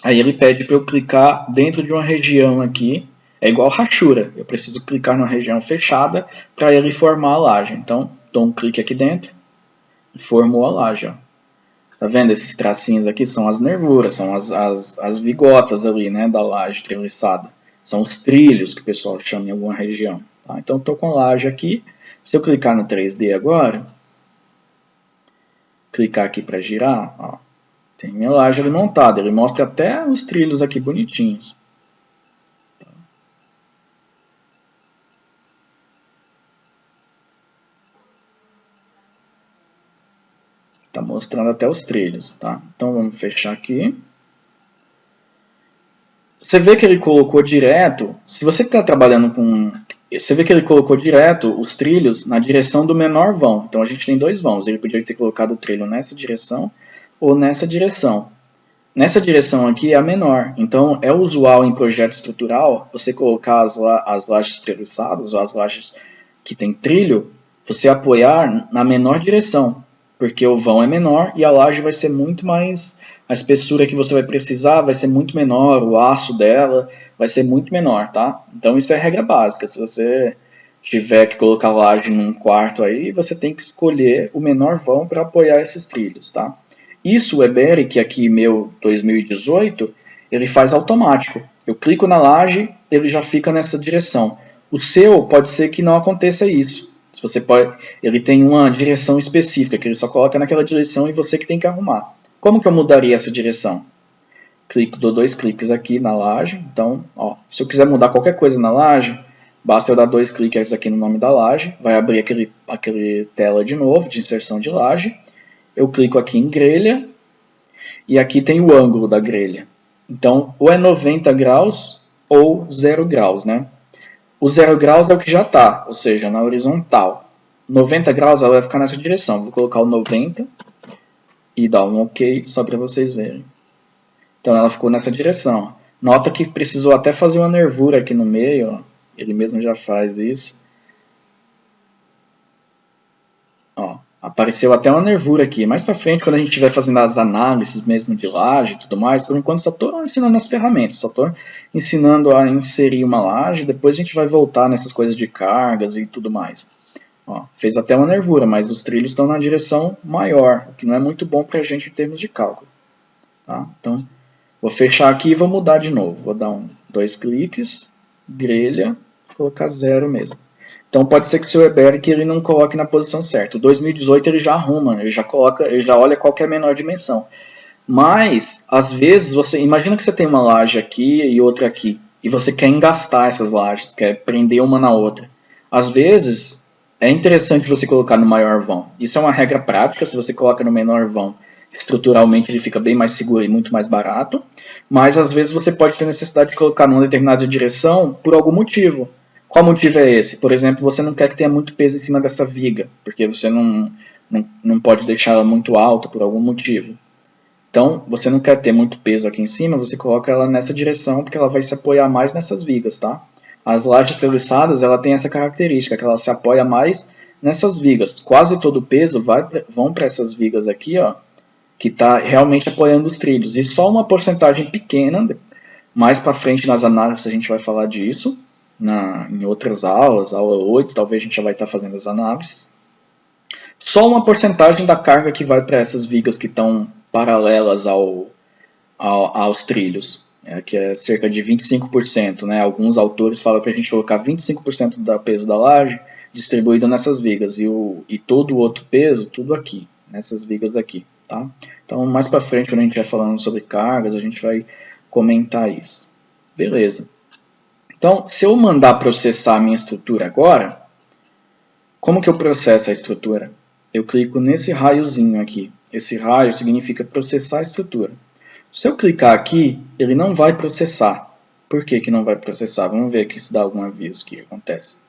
Aí ele pede para eu clicar dentro de uma região aqui. É igual rachura. Eu preciso clicar numa região fechada para ele formar a laje. Então, dou um clique aqui dentro e formou a laje. Ó. Tá vendo? Esses tracinhos aqui são as nervuras, são as vigotas ali, né, da laje treliçada. São os trilhos que o pessoal chama em alguma região. Tá? Então, estou com a laje aqui. Se eu clicar no 3D agora, clicar aqui para girar, ó, tem minha laje ali montada. Ele mostra até os trilhos aqui bonitinhos. Está mostrando até os trilhos, tá? Então vamos fechar aqui. Você vê que ele colocou direto, se você está trabalhando com... Você vê que ele colocou direto os trilhos na direção do menor vão. Então a gente tem dois vãos. Ele podia ter colocado o trilho nessa direção ou nessa direção. Nessa direção aqui é a menor. Então é usual em projeto estrutural você colocar as lajes treliçadas ou as lajes que tem trilho, você apoiar na menor direção. Porque o vão é menor e a laje vai ser muito mais... A espessura que você vai precisar vai ser muito menor, o aço dela vai ser muito menor, tá? Então isso é regra básica. Se você tiver que colocar a laje num quarto aí, você tem que escolher o menor vão para apoiar esses trilhos, tá? Isso o Eberic, aqui meu 2018, ele faz automático. Eu clico na laje, ele já fica nessa direção. O seu pode ser que não aconteça isso. Se você pode, ele tem uma direção específica, que ele só coloca naquela direção e você que tem que arrumar. Como que eu mudaria essa direção? Dou dois cliques aqui na laje. Então, ó, se eu quiser mudar qualquer coisa na laje, basta eu dar dois cliques aqui no nome da laje. Vai abrir aquele tela de novo, de inserção de laje. Eu clico aqui em grelha. E aqui tem o ângulo da grelha. Então, ou é 90 graus ou 0 graus, né? O 0 graus é o que já está, ou seja, na horizontal. 90 graus ela vai ficar nessa direção. Vou colocar o 90 e dar um OK só para vocês verem. Então ela ficou nessa direção. Nota que precisou até fazer uma nervura aqui no meio. Ó. Ele mesmo já faz isso. Ó, apareceu até uma nervura aqui. Mais para frente, quando a gente estiver fazendo as análises mesmo de laje e tudo mais, por enquanto só estou ensinando as ferramentas. Só estou ensinando a inserir uma laje. Depois a gente vai voltar nessas coisas de cargas e tudo mais. Ó, fez até uma nervura, mas os trilhos estão na direção maior, o que não é muito bom para a gente em termos de cálculo. Tá? Então, vou fechar aqui e vou mudar de novo. Vou dar dois cliques, grelha, colocar 0 mesmo. Então pode ser que o seu Eberic ele não coloque na posição certa. O 2018 ele já arruma, ele já olha qual que é a menor dimensão. Mas, às vezes, imagina que você tem uma laje aqui e outra aqui, e você quer engastar essas lajes, quer prender uma na outra. Às vezes, é interessante você colocar no maior vão. Isso é uma regra prática, se você coloca no menor vão, estruturalmente ele fica bem mais seguro e muito mais barato. Mas às vezes você pode ter necessidade de colocar numa determinada direção por algum motivo. Qual motivo é esse? Por exemplo, você não quer que tenha muito peso em cima dessa viga, porque você não pode deixar ela muito alta por algum motivo. Então, você não quer ter muito peso aqui em cima, você coloca ela nessa direção, porque ela vai se apoiar mais nessas vigas, tá? As lajes treliçadas, ela tem essa característica, que ela se apoia mais nessas vigas. Quase todo o peso vão para essas vigas aqui, ó, que está realmente apoiando os trilhos. E só uma porcentagem pequena, mais para frente nas análises a gente vai falar disso, em outras aulas, aula 8, talvez a gente já vai estar fazendo as análises. Só uma porcentagem da carga que vai para essas vigas que estão paralelas aos trilhos, que é cerca de 25%. Né? Alguns autores falam para a gente colocar 25% do peso da laje distribuído nessas vigas e todo o outro peso, tudo aqui, nessas vigas aqui. Tá? Então, mais para frente, quando a gente vai falando sobre cargas, a gente vai comentar isso. Beleza. Então, se eu mandar processar a minha estrutura agora, como que eu processo a estrutura? Eu clico nesse raiozinho aqui. Esse raio significa processar a estrutura. Se eu clicar aqui, ele não vai processar. Por que que não vai processar? Vamos ver aqui se dá algum aviso que acontece.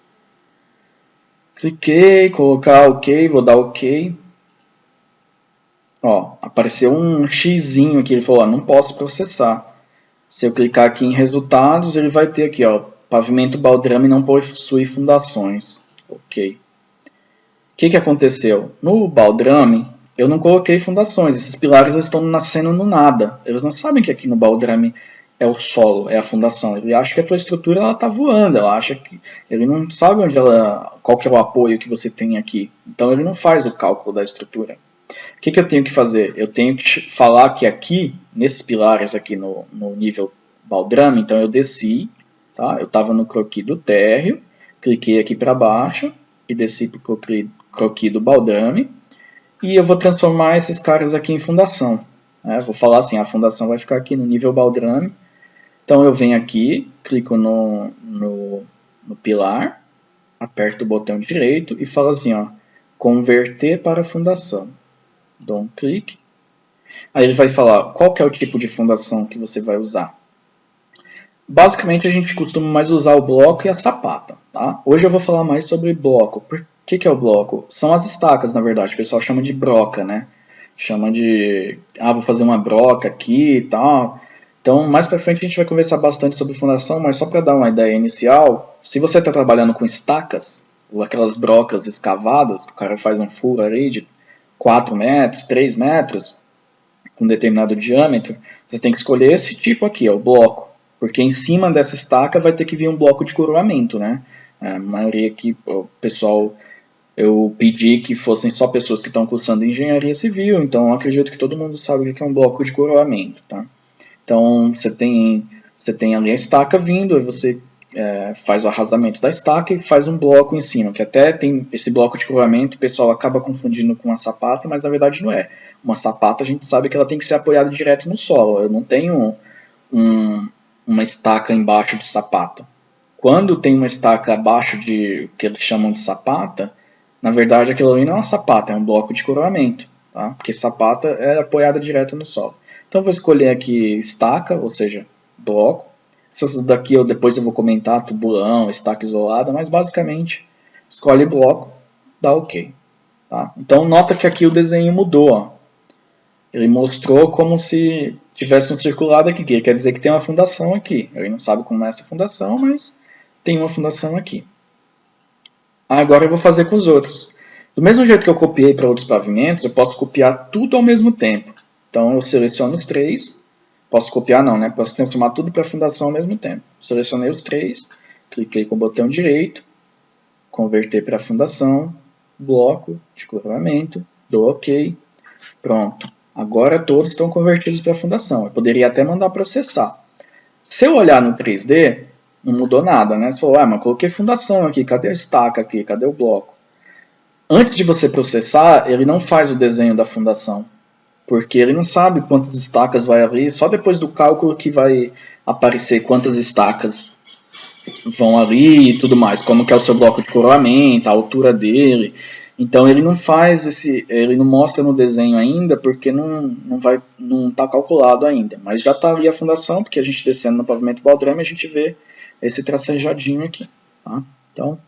Cliquei, colocar OK, vou dar OK. Ó, apareceu um xizinho aqui, ele falou, ó, não posso processar. Se eu clicar aqui em resultados, ele vai ter aqui, ó, pavimento baldrame não possui fundações. Ok. O que aconteceu? No baldrame, eu não coloquei fundações. Esses pilares estão nascendo no nada. Eles não sabem que aqui no baldrame é o solo, é a fundação. Ele acha que a tua estrutura está voando. Ele não sabe qual que é o apoio que você tem aqui. Então ele não faz o cálculo da estrutura. O que eu tenho que fazer? Eu tenho que falar que aqui, nesses pilares aqui no nível baldrame, então eu desci, tá? Eu estava no croquis do térreo, cliquei aqui para baixo e desci para o croquis do baldrame e eu vou transformar esses caras aqui em fundação. Né? Vou falar assim, a fundação vai ficar aqui no nível baldrame. Então eu venho aqui, clico no pilar, aperto o botão direito e falo assim, ó, converter para fundação. Dou um clique. Aí ele vai falar qual que é o tipo de fundação que você vai usar. Basicamente a gente costuma mais usar o bloco e a sapata. Tá? Hoje eu vou falar mais sobre bloco. Por que é o bloco? São as estacas, na verdade. O pessoal chama de broca, né? Chama de, vou fazer uma broca aqui e tal. Então, mais pra frente a gente vai conversar bastante sobre fundação, mas só para dar uma ideia inicial, se você está trabalhando com estacas, ou aquelas brocas escavadas, que o cara faz um furo ali de 4 metros, 3 metros, com determinado diâmetro, você tem que escolher esse tipo aqui, ó, o bloco. Porque em cima dessa estaca vai ter que vir um bloco de coroamento, né? A maioria aqui, o pessoal, eu pedi que fossem só pessoas que estão cursando engenharia civil, então eu acredito que todo mundo sabe o que é um bloco de coroamento, tá? Então você tem ali a estaca vindo, aí você faz o arrasamento da estaca e faz um bloco em cima, que até tem esse bloco de coroamento, o pessoal acaba confundindo com uma sapata, mas na verdade não é. Uma sapata a gente sabe que ela tem que ser apoiada direto no solo, eu não tenho uma estaca embaixo de sapata. Quando tem uma estaca abaixo de que eles chamam de sapata, na verdade aquilo ali não é uma sapata, é um bloco de coroamento, tá? Porque sapata é apoiada direto no solo. Então eu vou escolher aqui estaca, ou seja, bloco. Essas daqui depois eu vou comentar, tubulão, estaca isolada, mas basicamente escolhe bloco, dá OK. Tá? Então nota que aqui o desenho mudou. Ó. Ele mostrou como se tivesse um circulado aqui, que quer dizer que tem uma fundação aqui. Ele não sabe como é essa fundação, mas tem uma fundação aqui. Agora eu vou fazer com os outros. Do mesmo jeito que eu copiei para outros pavimentos, eu posso copiar tudo ao mesmo tempo. Então eu seleciono os três. Posso copiar não, né? Posso transformar tudo para a fundação ao mesmo tempo. Selecionei os três, cliquei com o botão direito, converter para a fundação, bloco de coroamento, dou OK, pronto. Agora todos estão convertidos para a fundação. Eu poderia até mandar processar. Se eu olhar no 3D, não mudou nada, né? Você falou, mas coloquei fundação aqui, cadê a estaca aqui, cadê o bloco? Antes de você processar, ele não faz o desenho da fundação. Porque ele não sabe quantas estacas vai ali, só depois do cálculo que vai aparecer quantas estacas vão ali e tudo mais, como que é o seu bloco de coroamento, a altura dele. Então ele não faz ele não mostra no desenho ainda, porque não está calculado ainda. Mas já está ali a fundação, porque a gente descendo no pavimento baldrame, a gente vê esse tracejadinho aqui. Tá? Então,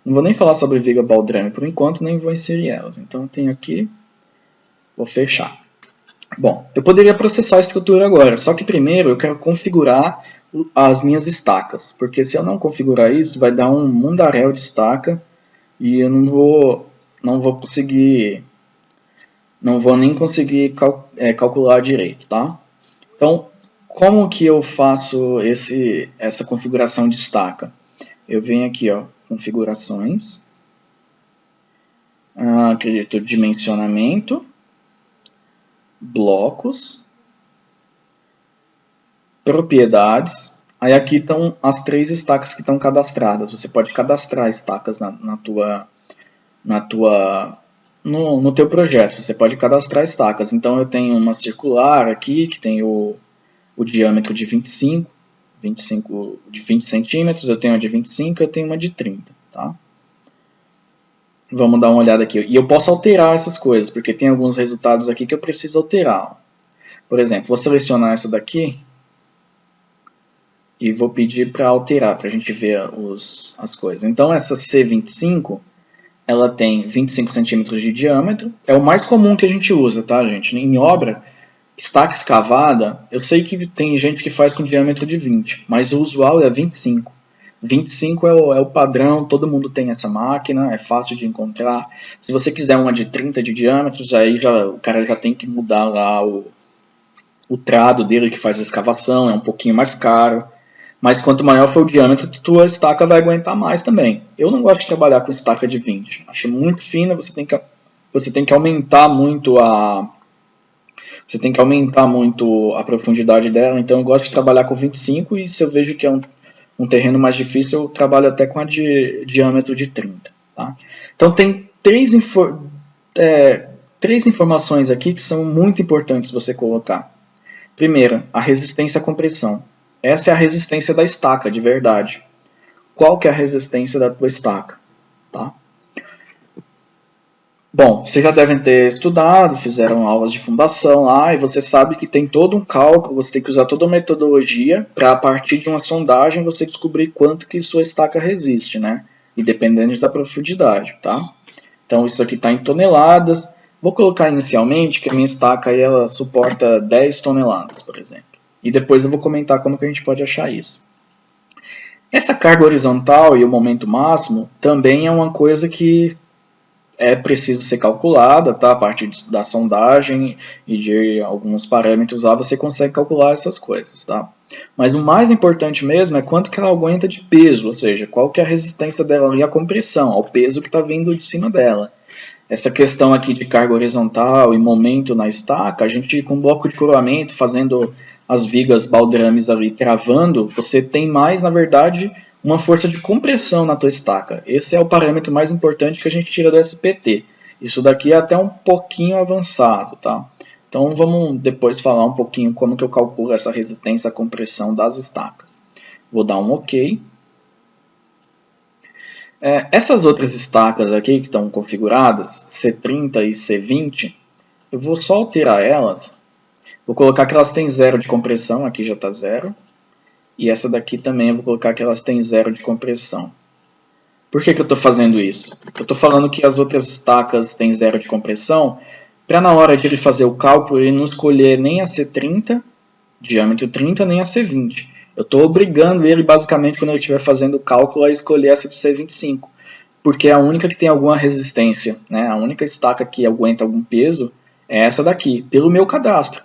não vou nem falar sobre viga baldrame por enquanto, nem vou inserir elas. Então eu tenho aqui, vou fechar. Bom, eu poderia processar a estrutura agora, só que primeiro eu quero configurar as minhas estacas, porque se eu não configurar isso, vai dar um mundaréu de estaca, e eu não vou conseguir, não vou nem conseguir calcular direito, tá? Então, como que eu faço essa configuração de estaca? Eu venho aqui, ó, configurações, acredito dimensionamento, blocos, propriedades. Aí aqui estão as 3 estacas que estão cadastradas. Você pode cadastrar estacas no teu projeto. Você pode cadastrar estacas. Então eu tenho uma circular aqui que tem o diâmetro de 25 de 20 centímetros, eu tenho uma de 25, eu tenho uma de 30, tá? Vamos dar uma olhada aqui. E eu posso alterar essas coisas, porque tem alguns resultados aqui que eu preciso alterar. Por exemplo, vou selecionar essa daqui e vou pedir para alterar, para a gente ver as coisas. Então essa C25, ela tem 25 centímetros de diâmetro, é o mais comum que a gente usa, tá, gente? Em obra, estaca escavada, eu sei que tem gente que faz com diâmetro de 20, mas o usual é 25. 25 é o padrão, todo mundo tem essa máquina, é fácil de encontrar. Se você quiser uma de 30 de diâmetros, aí o cara já tem que mudar lá o trado dele que faz a escavação, é um pouquinho mais caro. Mas quanto maior for o diâmetro, tua estaca vai aguentar mais também. Eu não gosto de trabalhar com estaca de 20. Acho muito fina, você tem que aumentar muito a profundidade dela, então eu gosto de trabalhar com 25 e se eu vejo que é um terreno mais difícil, eu trabalho até com a de diâmetro de 30. Tá? Então tem três informações aqui que são muito importantes você colocar. Primeira, a resistência à compressão. Essa é a resistência da estaca, de verdade. Qual que é a resistência da tua estaca? Tá? Bom, vocês já devem ter estudado, fizeram aulas de fundação lá, e você sabe que tem todo um cálculo, você tem que usar toda uma metodologia para, a partir de uma sondagem, você descobrir quanto que sua estaca resiste, né? E dependendo da profundidade, tá? Então, isso aqui está em toneladas. Vou colocar inicialmente que a minha estaca aí, ela suporta 10 toneladas, por exemplo. E depois eu vou comentar como que a gente pode achar isso. Essa carga horizontal e o momento máximo também é uma coisa que é preciso ser calculada, tá? A partir da sondagem e de alguns parâmetros lá você consegue calcular essas coisas, tá? Mas o mais importante mesmo é quanto que ela aguenta de peso, ou seja, qual que é a resistência dela e a compressão, ao peso que está vindo de cima dela. Essa questão aqui de carga horizontal e momento na estaca, a gente com bloco de coroamento, fazendo as vigas baldrames ali travando, você tem mais, na verdade, uma força de compressão na tua estaca. Esse é o parâmetro mais importante que a gente tira do SPT. Isso daqui é até um pouquinho avançado, tá? Então vamos depois falar um pouquinho como que eu calculo essa resistência à compressão das estacas. Vou dar um OK. Essas outras estacas aqui que estão configuradas, C30 e C20, eu vou só alterar elas. Vou colocar que elas têm 0 de compressão, aqui já está 0. E essa daqui também eu vou colocar que elas têm 0 de compressão. Por que eu estou fazendo isso? Eu estou falando que as outras estacas têm 0 de compressão, para na hora de ele fazer o cálculo, ele não escolher nem a C30, diâmetro 30, nem a C20. Eu estou obrigando ele, basicamente, quando ele estiver fazendo o cálculo, a escolher essa de C25, porque é a única que tem alguma resistência, né? A única estaca que aguenta algum peso é essa daqui, pelo meu cadastro.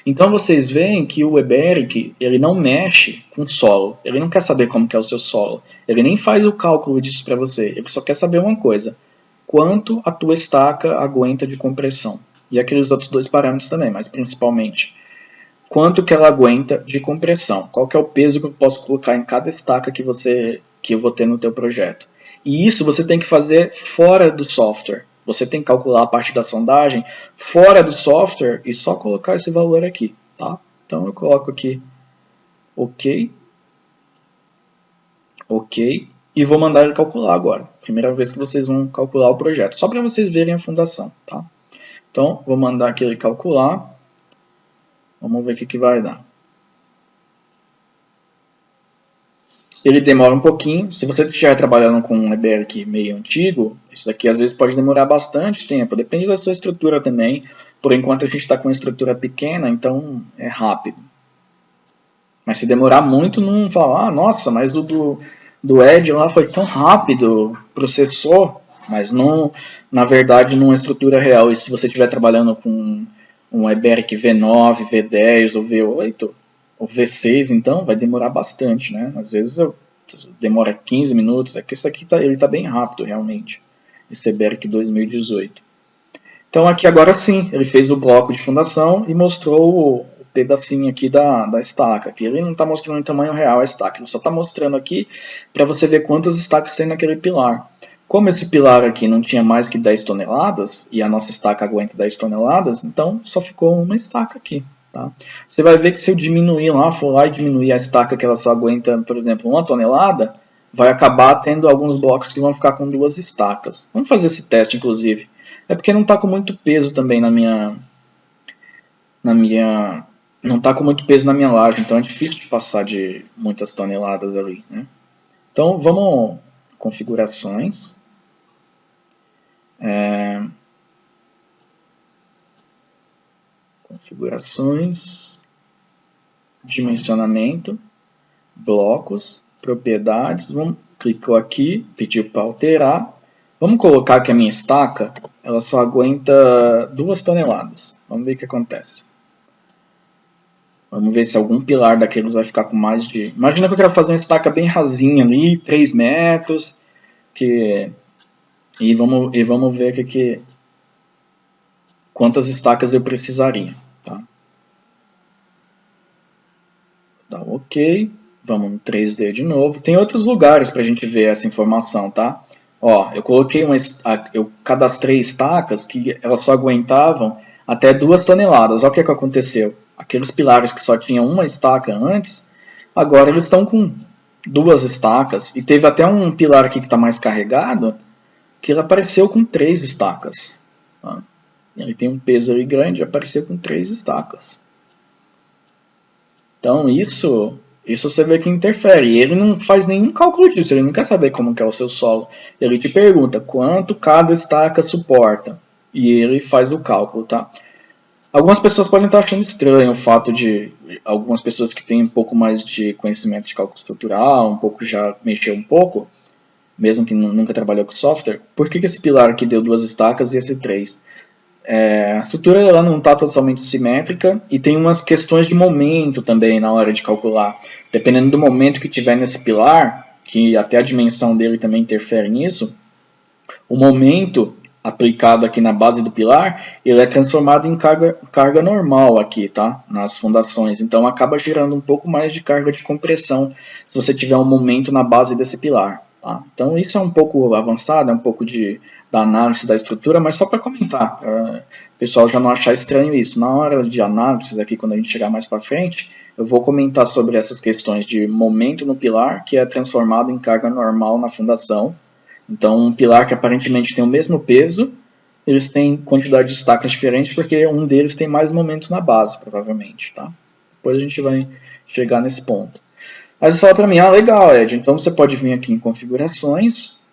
Então vocês veem que o Weberic, ele não mexe com o solo, ele não quer saber como que é o seu solo, ele nem faz o cálculo disso para você, ele só quer saber uma coisa, quanto a tua estaca aguenta de compressão. E aqueles outros dois parâmetros também, mas principalmente quanto que ela aguenta de compressão, qual que é o peso que eu posso colocar em cada estaca que eu vou ter no teu projeto. E isso você tem que fazer fora do software. Você tem que calcular a parte da sondagem fora do software e só colocar esse valor aqui, tá? Então eu coloco aqui OK, OK, e vou mandar ele calcular agora. Primeira vez que vocês vão calcular o projeto, só para vocês verem a fundação, tá? Então vou mandar aqui ele calcular. Vamos ver o que vai dar. Ele demora um pouquinho. Se você estiver trabalhando com um Weberic meio antigo, isso daqui às vezes pode demorar bastante tempo. Depende da sua estrutura também. Por enquanto a gente está com uma estrutura pequena, então é rápido. Mas se demorar muito, não fala, nossa, mas o do Ed lá foi tão rápido, processou. Mas não, na verdade, numa estrutura real. E se você estiver trabalhando com um EBERIC V9, V10 ou V8 ou V6, então vai demorar bastante, né? Às vezes demora 15 minutos, é que isso aqui ele está bem rápido realmente, esse EBERIC 2018. Então aqui agora sim, ele fez o bloco de fundação e mostrou o pedacinho aqui da estaca. Aqui ele não está mostrando em tamanho real a estaca, ele só está mostrando aqui para você ver quantas estacas tem naquele pilar. Como esse pilar aqui não tinha mais que 10 toneladas, e a nossa estaca aguenta 10 toneladas, então só ficou uma estaca aqui. Tá? Você vai ver que se eu diminuir lá, for lá e diminuir a estaca que ela só aguenta, por exemplo, 1 tonelada, vai acabar tendo alguns blocos que vão ficar com 2 estacas. Vamos fazer esse teste, inclusive. É porque não está com muito peso também não está com muito peso na minha laje, então é difícil de passar de muitas toneladas ali, né? Então vamos configurações, configurações, dimensionamento, blocos, propriedades, clicou aqui, pediu para alterar, vamos colocar que a minha estaca ela só aguenta 2 toneladas, vamos ver o que acontece. Vamos ver se algum pilar daqueles vai ficar com mais de... Imagina que eu quero fazer uma estaca bem rasinha ali, 3 metros. E vamos ver quantas estacas eu precisaria. Tá? Dá um OK. Vamos no 3D de novo. Tem outros lugares para a gente ver essa informação. Tá? Ó, eu cadastrei estacas que elas só aguentavam até 2 toneladas. Olha o que aconteceu. Aqueles pilares que só tinham uma estaca antes, agora eles estão com 2 estacas. E teve até um pilar aqui que está mais carregado, que ele apareceu com 3 estacas. Tá? Ele tem um peso ali grande, apareceu com 3 estacas. Então isso você vê que interfere. E ele não faz nenhum cálculo disso, ele não quer saber como que é o seu solo. Ele te pergunta quanto cada estaca suporta. E ele faz o cálculo, tá? Algumas pessoas podem estar achando estranho o fato de algumas pessoas que têm um pouco mais de conhecimento de cálculo estrutural, um pouco já mexeu um pouco, mesmo que nunca trabalhou com software, por que esse pilar aqui deu 2 estacas e esse 3? A estrutura ela não está totalmente simétrica e tem umas questões de momento também na hora de calcular. Dependendo do momento que tiver nesse pilar, que até a dimensão dele também interfere nisso, o momento aplicado aqui na base do pilar, ele é transformado em carga normal aqui, tá? Nas fundações. Então acaba gerando um pouco mais de carga de compressão se você tiver um momento na base desse pilar. Tá? Então isso é um pouco avançado, é um pouco da análise da estrutura, mas só para comentar, para o pessoal já não achar estranho isso. Na hora de análise, aqui quando a gente chegar mais para frente, eu vou comentar sobre essas questões de momento no pilar, que é transformado em carga normal na fundação. Então, um pilar que aparentemente tem o mesmo peso, eles têm quantidade de estacas diferentes porque um deles tem mais momento na base, provavelmente. Tá? Depois a gente vai chegar nesse ponto. Mas você fala para mim, legal, Ed, então você pode vir aqui em configurações,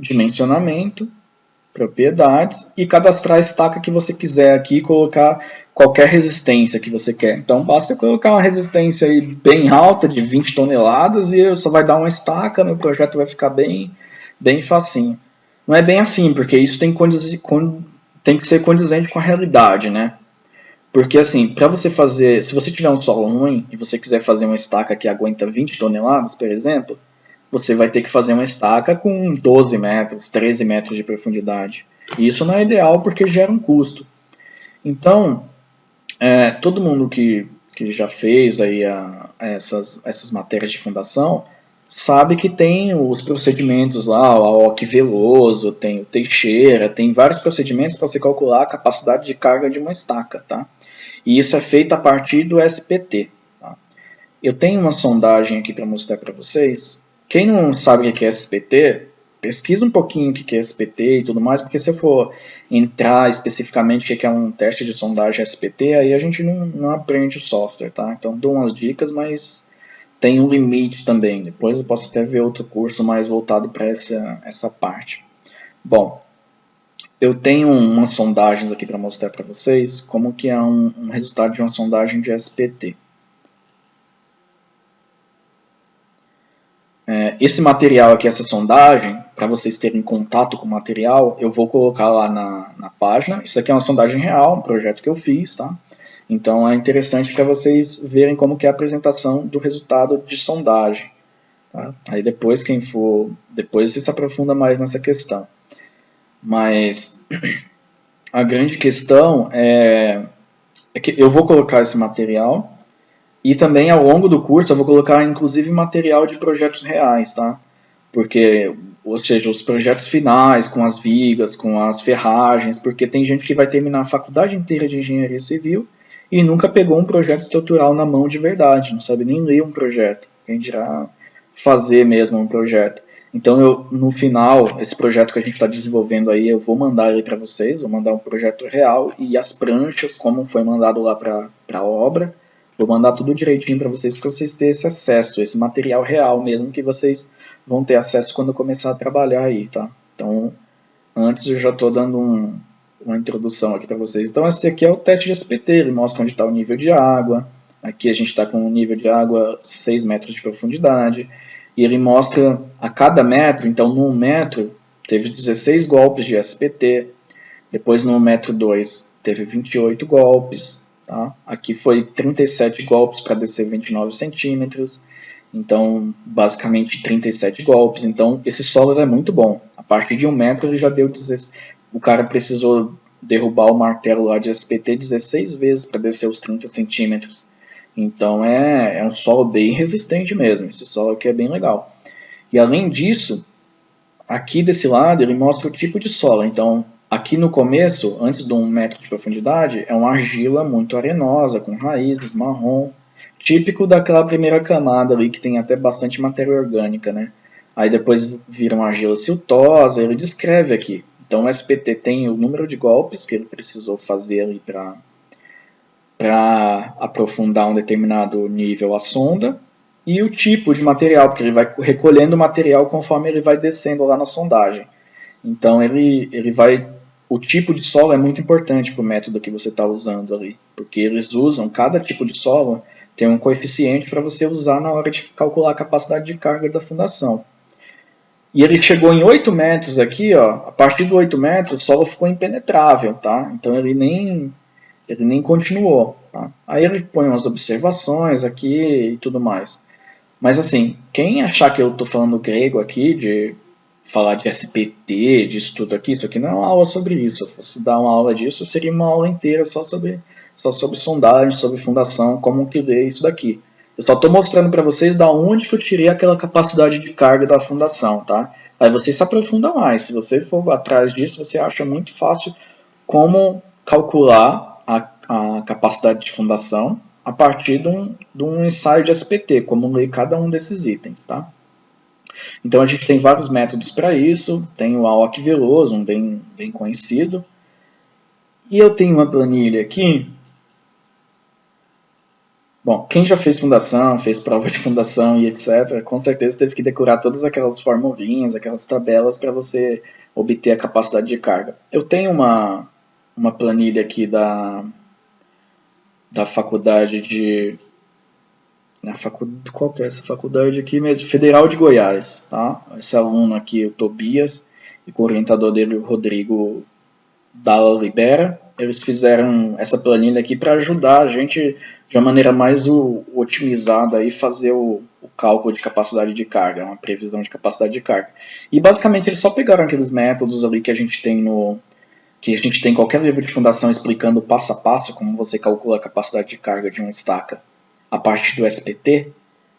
dimensionamento, propriedades e cadastrar a estaca que você quiser aqui e colocar qualquer resistência que você quer. Então basta colocar uma resistência aí bem alta de 20 toneladas e só vai dar uma estaca, meu projeto vai ficar bem facinho. Não é bem assim, porque isso tem que ser condizente com a realidade, né? Porque assim, para você fazer, se você tiver um solo ruim e você quiser fazer uma estaca que aguenta 20 toneladas, por exemplo, você vai ter que fazer uma estaca com 12 metros, 13 metros de profundidade. E isso não é ideal porque gera um custo. Então, todo mundo que já fez aí essas matérias de fundação sabe que tem os procedimentos lá, o Ock Veloso, tem o Teixeira, tem vários procedimentos para você calcular a capacidade de carga de uma estaca. Tá? E isso é feito a partir do SPT. Tá? Eu tenho uma sondagem aqui para mostrar para vocês. Quem não sabe o que é SPT, pesquisa um pouquinho o que é SPT e tudo mais, porque se eu for entrar especificamente o que é um teste de sondagem SPT, aí a gente não aprende o software, tá? Então dou umas dicas, mas tem um limite também. Depois eu posso até ver outro curso mais voltado para essa parte. Bom, eu tenho umas sondagens aqui para mostrar para vocês como que é um resultado de uma sondagem de SPT. Esse material aqui, essa sondagem, para vocês terem contato com o material, eu vou colocar lá na página. Isso aqui é uma sondagem real, um projeto que eu fiz, tá? Então é interessante para vocês verem como que é a apresentação do resultado de sondagem. Tá? Aí depois, depois se aprofunda mais nessa questão. Mas a grande questão é que eu vou colocar esse material e também ao longo do curso eu vou colocar inclusive material de projetos reais, tá? Porque, ou seja, os projetos finais, com as vigas, com as ferragens, porque tem gente que vai terminar a faculdade inteira de engenharia civil e nunca pegou um projeto estrutural na mão de verdade, não sabe nem ler um projeto, quem dirá fazer mesmo um projeto. Então, no final, esse projeto que a gente está desenvolvendo aí, eu vou mandar ele para vocês, vou mandar um projeto real e as pranchas, como foi mandado lá para a obra, vou mandar tudo direitinho para vocês terem esse acesso, esse material real mesmo que vocês vão ter acesso quando começar a trabalhar aí, tá? Então, antes eu já estou dando uma introdução aqui para vocês. Então, esse aqui é o teste de SPT, ele mostra onde está o nível de água. Aqui a gente está com um nível de água 6 metros de profundidade. E ele mostra a cada metro, então no 1 metro teve 16 golpes de SPT. Depois no metro 2 teve 28 golpes. Tá? Aqui foi 37 golpes para descer 29 centímetros. Então, basicamente 37 golpes. Então, esse solo é muito bom. A partir de 1 metro ele já deu 16. O cara precisou derrubar o martelo lá de SPT 16 vezes para descer os 30 centímetros. Então, é um solo bem resistente mesmo. Esse solo aqui é bem legal. E além disso, aqui desse lado ele mostra o tipo de solo. Então, aqui no começo, antes de 1 metro de profundidade, é uma argila muito arenosa, com raízes marrom, típico daquela primeira camada ali que tem até bastante matéria orgânica, né? Aí depois vira uma argila siltosa, ele descreve aqui. Então o SPT tem o número de golpes que ele precisou fazer ali para aprofundar um determinado nível a sonda, e o tipo de material, porque ele vai recolhendo o material conforme ele vai descendo lá na sondagem. Então o tipo de solo é muito importante para o método que você está usando ali, porque eles usam, cada tipo de solo tem um coeficiente para você usar na hora de calcular a capacidade de carga da fundação. E ele chegou em 8 metros aqui, ó, a partir de 8 metros o solo ficou impenetrável, tá? Então ele nem continuou. Tá? Aí ele põe umas observações aqui e tudo mais. Mas assim, quem achar que eu estou falando grego aqui, de falar de SPT, disso tudo aqui, isso aqui não é uma aula sobre isso. Se fosse dar uma aula disso, seria uma aula inteira só sobre sondagem, sobre fundação, como que lê isso daqui. Eu só estou mostrando para vocês da onde que eu tirei aquela capacidade de carga da fundação, tá? Aí você se aprofunda mais. Se você for atrás disso, você acha muito fácil como calcular a capacidade de fundação a partir de um ensaio de SPT, como ler cada um desses itens, tá? Então a gente tem vários métodos para isso, tem o AOC Veloso, um bem conhecido, e eu tenho uma planilha aqui. Bom, quem já fez fundação, fez prova de fundação e etc., com certeza teve que decorar todas aquelas formulinhas, aquelas tabelas para você obter a capacidade de carga. Eu tenho uma planilha aqui da faculdade de... Qual que é essa faculdade aqui mesmo? Federal de Goiás, tá? Esse aluno aqui, o Tobias, e com o orientador dele, o Rodrigo Dalla Libera, eles fizeram essa planilha aqui para ajudar a gente de uma maneira mais otimizada aí fazer o cálculo de capacidade de carga, uma previsão de capacidade de carga. E basicamente eles só pegaram aqueles métodos ali que a gente tem em qualquer livro de fundação explicando passo a passo como você calcula a capacidade de carga de uma estaca a partir do SPT.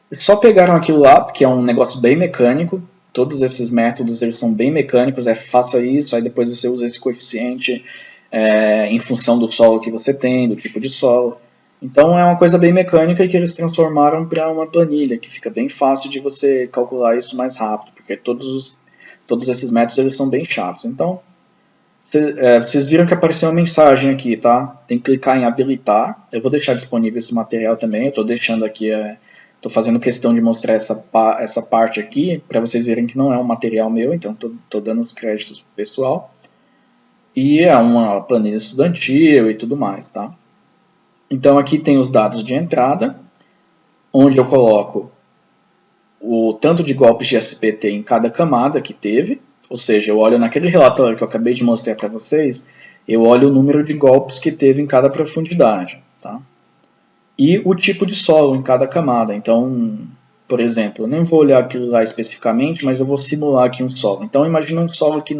Eles só pegaram aquilo lá, que é um negócio bem mecânico. Todos esses métodos eles são bem mecânicos, faça isso, aí depois você usa esse coeficiente em função do solo que você tem, do tipo de solo. Então é uma coisa bem mecânica que eles transformaram para uma planilha, que fica bem fácil de você calcular isso mais rápido, porque todos esses métodos eles são bem chatos. Então, vocês viram que apareceu uma mensagem aqui, tá? Tem que clicar em habilitar. Eu vou deixar disponível esse material também, eu estou deixando aqui... Estou fazendo questão de mostrar essa parte aqui, para vocês verem que não é um material meu, então estou dando os créditos pro pessoal. E é uma planilha estudantil e tudo mais, tá? Então aqui tem os dados de entrada, onde eu coloco o tanto de golpes de SPT em cada camada que teve, ou seja, eu olho naquele relatório que eu acabei de mostrar para vocês, eu olho o número de golpes que teve em cada profundidade, tá? E o tipo de solo em cada camada. Então, por exemplo, eu nem vou olhar aquilo lá especificamente, mas eu vou simular aqui um solo. Então, imagina um solo que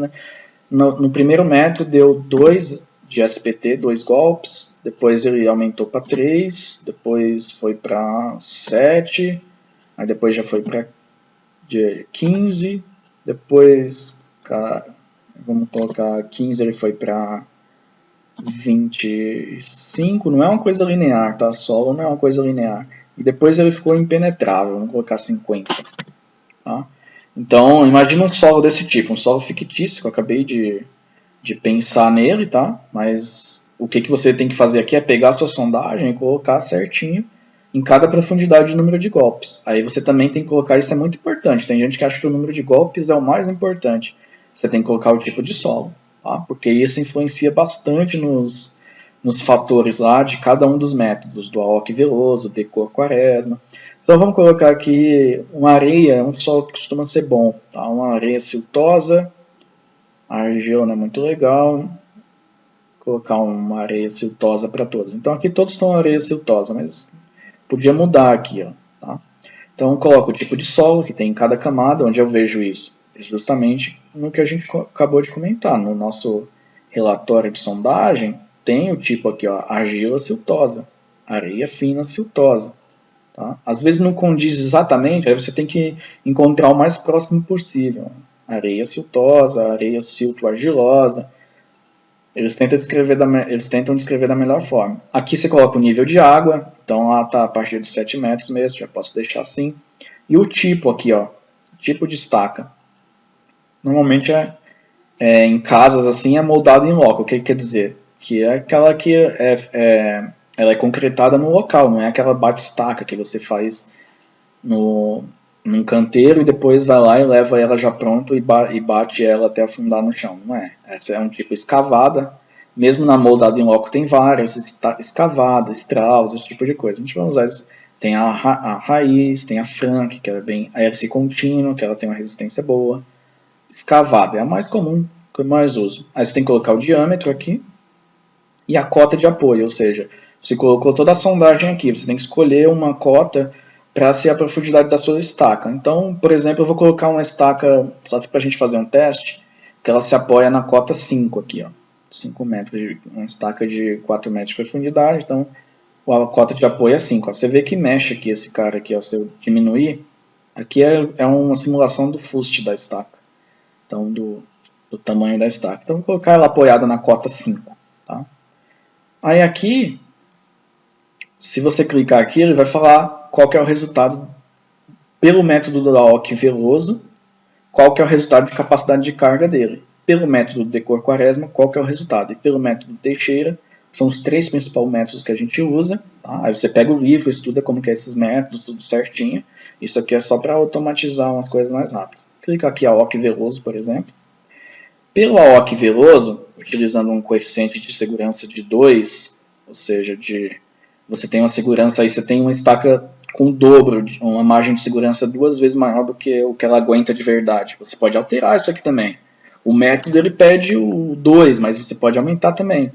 no primeiro metro deu 2 de SPT, 2 golpes, depois ele aumentou para 3, depois foi para 7, aí depois já foi para 15, depois, cara, vamos colocar 15, ele foi para 25, não é uma coisa linear, tá? Solo não é uma coisa linear. E depois ele ficou impenetrável, vamos colocar 50. Tá? Então, imagina um solo desse tipo, um solo fictício, que eu acabei de pensar nele, tá? Mas o que você tem que fazer aqui é pegar a sua sondagem e colocar certinho em cada profundidade o número de golpes. Aí você também tem que colocar, isso é muito importante, tem gente que acha que o número de golpes é o mais importante. Você tem que colocar o tipo de solo, tá? Porque isso influencia bastante nos fatores lá de cada um dos métodos, do AOC Veloso, Decor Quaresma. Então vamos colocar aqui uma areia, um solo que costuma ser bom, tá? Uma areia siltosa, a argila não é muito legal, vou colocar uma areia siltosa para todos. Então aqui todos estão areia siltosa, mas podia mudar aqui, ó, tá? Então eu coloco o tipo de solo que tem em cada camada, onde eu vejo isso, justamente no que a gente acabou de comentar, no nosso relatório de sondagem, tem o tipo aqui, ó, argila siltosa, areia fina siltosa. Tá? Às vezes não condiz exatamente, aí você tem que encontrar o mais próximo possível. Areia siltosa, areia silto-argilosa. Eles tentam descrever da melhor forma. Aqui você coloca o nível de água, então lá está a partir de 7 metros mesmo, já posso deixar assim. E o tipo aqui, ó, tipo de estaca. Normalmente em casas assim é moldado em loco. O que quer dizer? Que é aquela que ela é concretada no local, não é aquela bate-estaca que você faz num canteiro e depois vai lá e leva ela já pronto e bate ela até afundar no chão. Não é. Essa é um tipo escavada. Mesmo na moldada em loco tem várias, escavada, Strauss, esse tipo de coisa. A gente vai usar isso. Tem a raiz, tem a Frank, que é bem a hélice contínua, que ela tem uma resistência boa. Escavada é a mais comum, que eu mais uso. Aí você tem que colocar o diâmetro aqui e a cota de apoio, ou seja, você colocou toda a sondagem aqui, você tem que escolher uma cota para ser a profundidade da sua estaca. Então, por exemplo, eu vou colocar uma estaca, só para a gente fazer um teste, que ela se apoia na cota 5 aqui, ó, 5 metros, uma estaca de 4 metros de profundidade, então a cota de apoio é 5. Ó. Você vê que mexe aqui esse cara aqui, ó, se eu diminuir, aqui é uma simulação do fuste da estaca. Então, do tamanho da estaca. Então, vou colocar ela apoiada na cota 5. Tá? Aí aqui, se você clicar aqui, ele vai falar qual que é o resultado pelo método do AOC Veloso, qual que é o resultado de capacidade de carga dele. Pelo método Decor Quaresma, qual que é o resultado. E pelo método Teixeira, são os 3 principais métodos que a gente usa. Tá? Aí você pega o livro, estuda como que é esses métodos, tudo certinho. Isso aqui é só para automatizar umas coisas mais rápidas. Clica aqui AOC Veloso, por exemplo. Pelo AOC Veloso, utilizando um coeficiente de segurança de 2, ou seja, você tem uma segurança aí, você tem uma estaca com o dobro, uma margem de segurança 2 vezes maior do que o que ela aguenta de verdade. Você pode alterar isso aqui também. O método ele pede o 2, mas você pode aumentar também.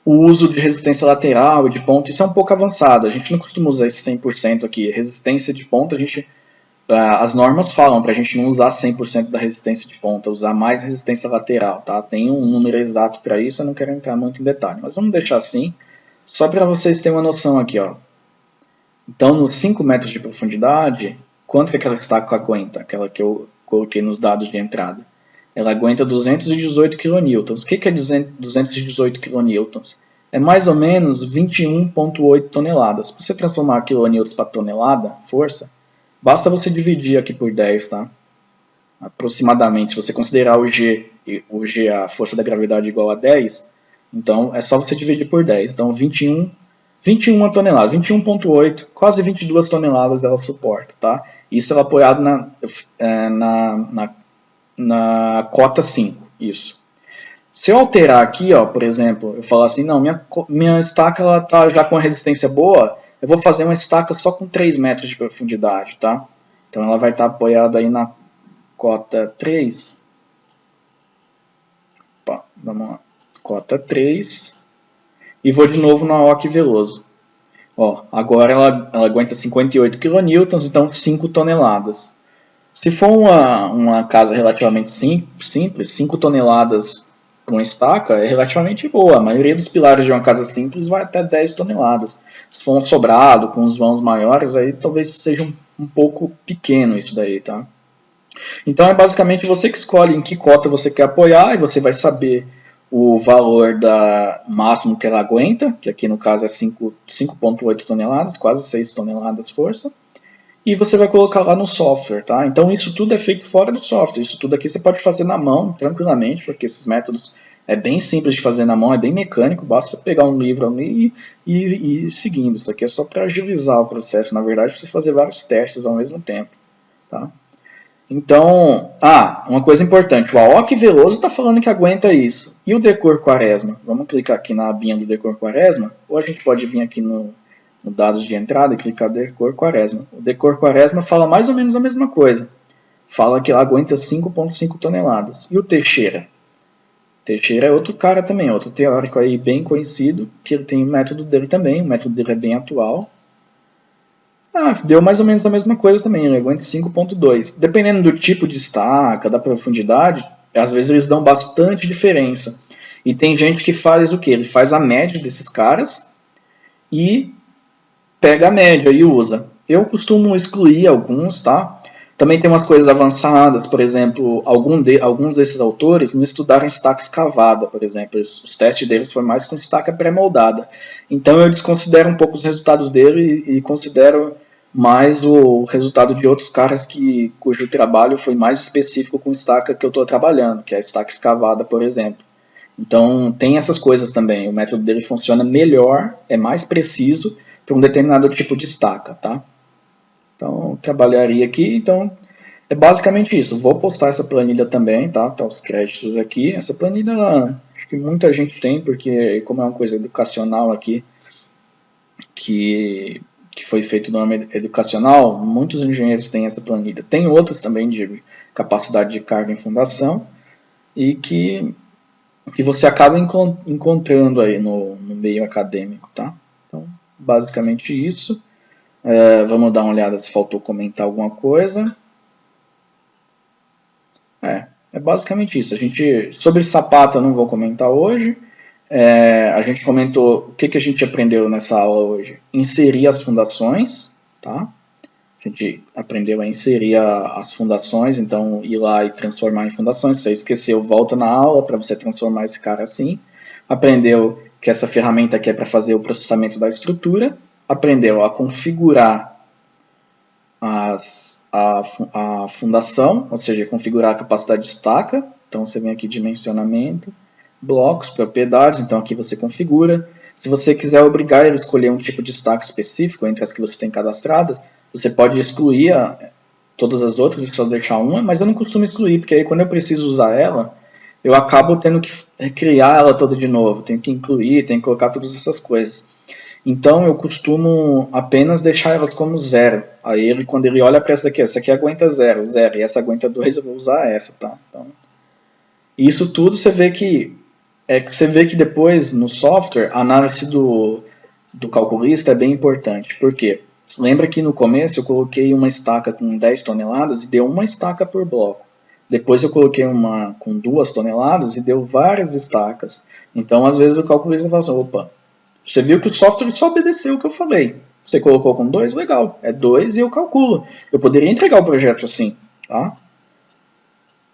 O uso de resistência lateral e de ponta, isso é um pouco avançado. A gente não costuma usar esse 100% aqui. Resistência de ponta, as normas falam para a gente não usar 100% da resistência de ponta, usar mais resistência lateral. Tá? Tem um número exato para isso, eu não quero entrar muito em detalhe. Mas vamos deixar assim, só para vocês terem uma noção aqui. Ó. Então, nos 5 metros de profundidade, quanto que aquela estaca aguenta? Aquela que eu coloquei nos dados de entrada. Ela aguenta 218 kN. O que é 218 kN? É mais ou menos 21,8 toneladas. Se você transformar quilonewtons para tonelada, força, basta você dividir aqui por 10, tá? Aproximadamente, se você considerar o G, a força da gravidade igual a 10, então é só você dividir por 10. Então 21 toneladas, 21,8, quase 22 toneladas ela suporta, tá? Isso ela apoiado na cota 5, isso. Se eu alterar aqui, ó, por exemplo, eu falar assim, não, minha estaca ela tá já com a resistência boa, eu vou fazer uma estaca só com 3 metros de profundidade, tá? Então ela vai estar apoiada aí na cota 3. Opa, vamos lá. Cota 3. E vou de novo na OC Veloso. Ó, agora ela aguenta 58 kN, então 5 toneladas. Se for uma casa relativamente simples, 5 toneladas para uma estaca é relativamente boa. A maioria dos pilares de uma casa simples vai até 10 toneladas. Se for um sobrado, com os vãos maiores, aí talvez seja um pouco pequeno isso daí, tá? Então é basicamente você que escolhe em que cota você quer apoiar e você vai saber o valor da máximo que ela aguenta, que aqui no caso é 5,8 toneladas, quase 6 toneladas força. E você vai colocar lá no software, tá? Então isso tudo é feito fora do software. Isso tudo aqui você pode fazer na mão, tranquilamente, porque esses métodos é bem simples de fazer na mão, é bem mecânico, basta pegar um livro ali e ir seguindo. Isso aqui é só para agilizar o processo, na verdade, você fazer vários testes ao mesmo tempo, tá? Então, uma coisa importante, o AOC Veloso está falando que aguenta isso. E o Decor Quaresma? Vamos clicar aqui na abinha do Decor Quaresma, ou a gente pode vir aqui no dados de entrada e clicar Decor Quaresma. O Decor Quaresma fala mais ou menos a mesma coisa. Fala que ela aguenta 5,5 toneladas. E o Teixeira? Teixeira é outro cara também, outro teórico aí bem conhecido, que ele tem o método dele também, o método dele é bem atual. Deu mais ou menos a mesma coisa também, ele aguenta 5,2. Dependendo do tipo de estaca, da profundidade, às vezes eles dão bastante diferença. E tem gente que faz o quê? Ele faz a média desses caras e pega a média e usa. Eu costumo excluir alguns, tá? Também tem umas coisas avançadas, por exemplo, alguns desses autores não estudaram estaca escavada, por exemplo. Os testes deles foram mais com estaca pré-moldada. Então eu desconsidero um pouco os resultados dele e considero mais o resultado de outros caras cujo trabalho foi mais específico com estaca que eu estou trabalhando, que é a estaca escavada, por exemplo. Então tem essas coisas também. O método dele funciona melhor, é mais preciso para um determinado tipo de estaca, tá? Então, trabalharia aqui, então é basicamente isso. Vou postar essa planilha também, tá? Tá os créditos aqui. Essa planilha, acho que muita gente tem, porque como é uma coisa educacional aqui, que foi feito no nome educacional, muitos engenheiros têm essa planilha. Tem outras também de capacidade de carga em fundação e que você acaba encontrando aí no meio acadêmico, tá? Então, basicamente isso. Vamos dar uma olhada se faltou comentar alguma coisa. É basicamente isso. Sobre sapato eu não vou comentar hoje. A gente comentou o que a gente aprendeu nessa aula hoje. Inserir as fundações, tá? A gente aprendeu a inserir as fundações, então ir lá e transformar em fundações. Se você esqueceu, volta na aula para você transformar esse cara assim. Aprendeu que essa ferramenta aqui é para fazer o processamento da estrutura. Aprendeu a configurar a fundação, ou seja, configurar a capacidade de estaca. Então você vem aqui dimensionamento, blocos, propriedades, então aqui você configura. Se você quiser obrigar ele a escolher um tipo de estaca específico entre as que você tem cadastradas, você pode excluir todas as outras e só deixar uma, mas eu não costumo excluir, porque aí quando eu preciso usar ela, eu acabo tendo que recriar ela toda de novo, tenho que incluir, tenho que colocar todas essas coisas. Então eu costumo apenas deixar elas como 0. Aí ele, quando ele olha para essa aqui aguenta 0, e essa aguenta 2, eu vou usar essa, tá? Então, isso tudo você vê que depois no software a análise do calculista é bem importante. Por quê? Lembra que no começo eu coloquei uma estaca com 10 toneladas e deu uma estaca por bloco. Depois eu coloquei uma com 2 toneladas e deu várias estacas. Então às vezes o calculista fala assim, opa, você viu que o software só obedeceu o que eu falei. Você colocou com 2, legal. É 2 e eu calculo. Eu poderia entregar o projeto assim, tá?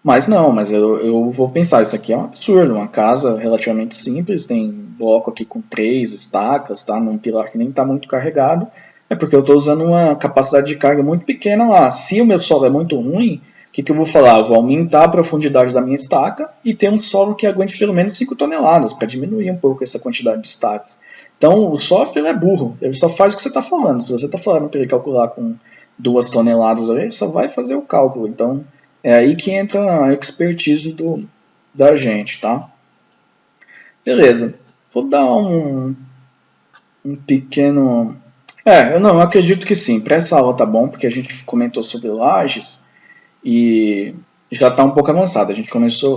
Mas não, eu vou pensar, isso aqui é um absurdo. Uma casa relativamente simples, tem bloco aqui com 3 estacas, tá? Num pilar que nem está muito carregado. É porque eu estou usando uma capacidade de carga muito pequena lá. Se o meu solo é muito ruim, o que eu vou falar? Eu vou aumentar a profundidade da minha estaca e ter um solo que aguente pelo menos 5 toneladas, para diminuir um pouco essa quantidade de estacas. Então, o software é burro, ele só faz o que você está falando. Se você está falando para ele calcular com 2 toneladas, ele só vai fazer o cálculo. Então, é aí que entra a expertise da gente, tá? Beleza. Vou dar um pequeno Eu acredito que sim. Para essa aula tá bom, porque a gente comentou sobre lajes e já está um pouco avançado. A gente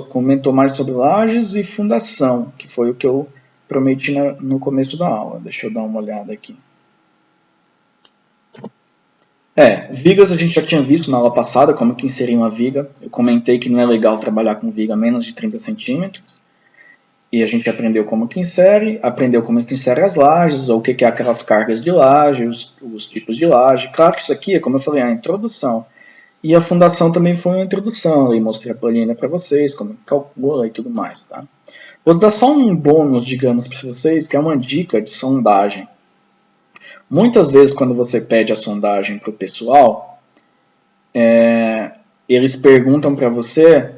comentou mais sobre lajes e fundação, que foi o que eu prometi no começo da aula. Deixa eu dar uma olhada aqui. Vigas a gente já tinha visto na aula passada, como que inserir uma viga. Eu comentei que não é legal trabalhar com viga menos de 30 centímetros. E a gente aprendeu como que insere, aprendeu como que insere as lajes, ou o que é aquelas cargas de laje, os tipos de laje. Claro que isso aqui é, como eu falei, a introdução. E a fundação também foi uma introdução, eu mostrei a planilha para vocês, como calcula e tudo mais, tá? Vou dar só um bônus, digamos, para vocês, que é uma dica de sondagem. Muitas vezes, quando você pede a sondagem para o pessoal, eles perguntam para você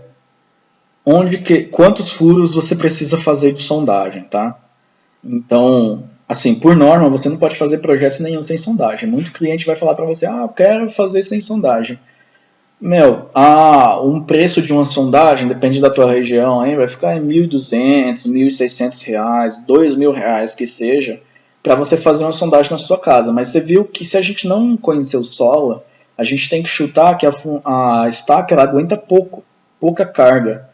quantos furos você precisa fazer de sondagem, tá? Então, assim, por norma, você não pode fazer projeto nenhum sem sondagem. Muito cliente vai falar para você, eu quero fazer sem sondagem. Um preço de uma sondagem, depende da tua região, aí, vai ficar em R$1.200, R$1.600, R$2.000 que seja, para você fazer uma sondagem na sua casa. Mas você viu que se a gente não conhecer o solo, a gente tem que chutar que a estaca ela aguenta pouca carga,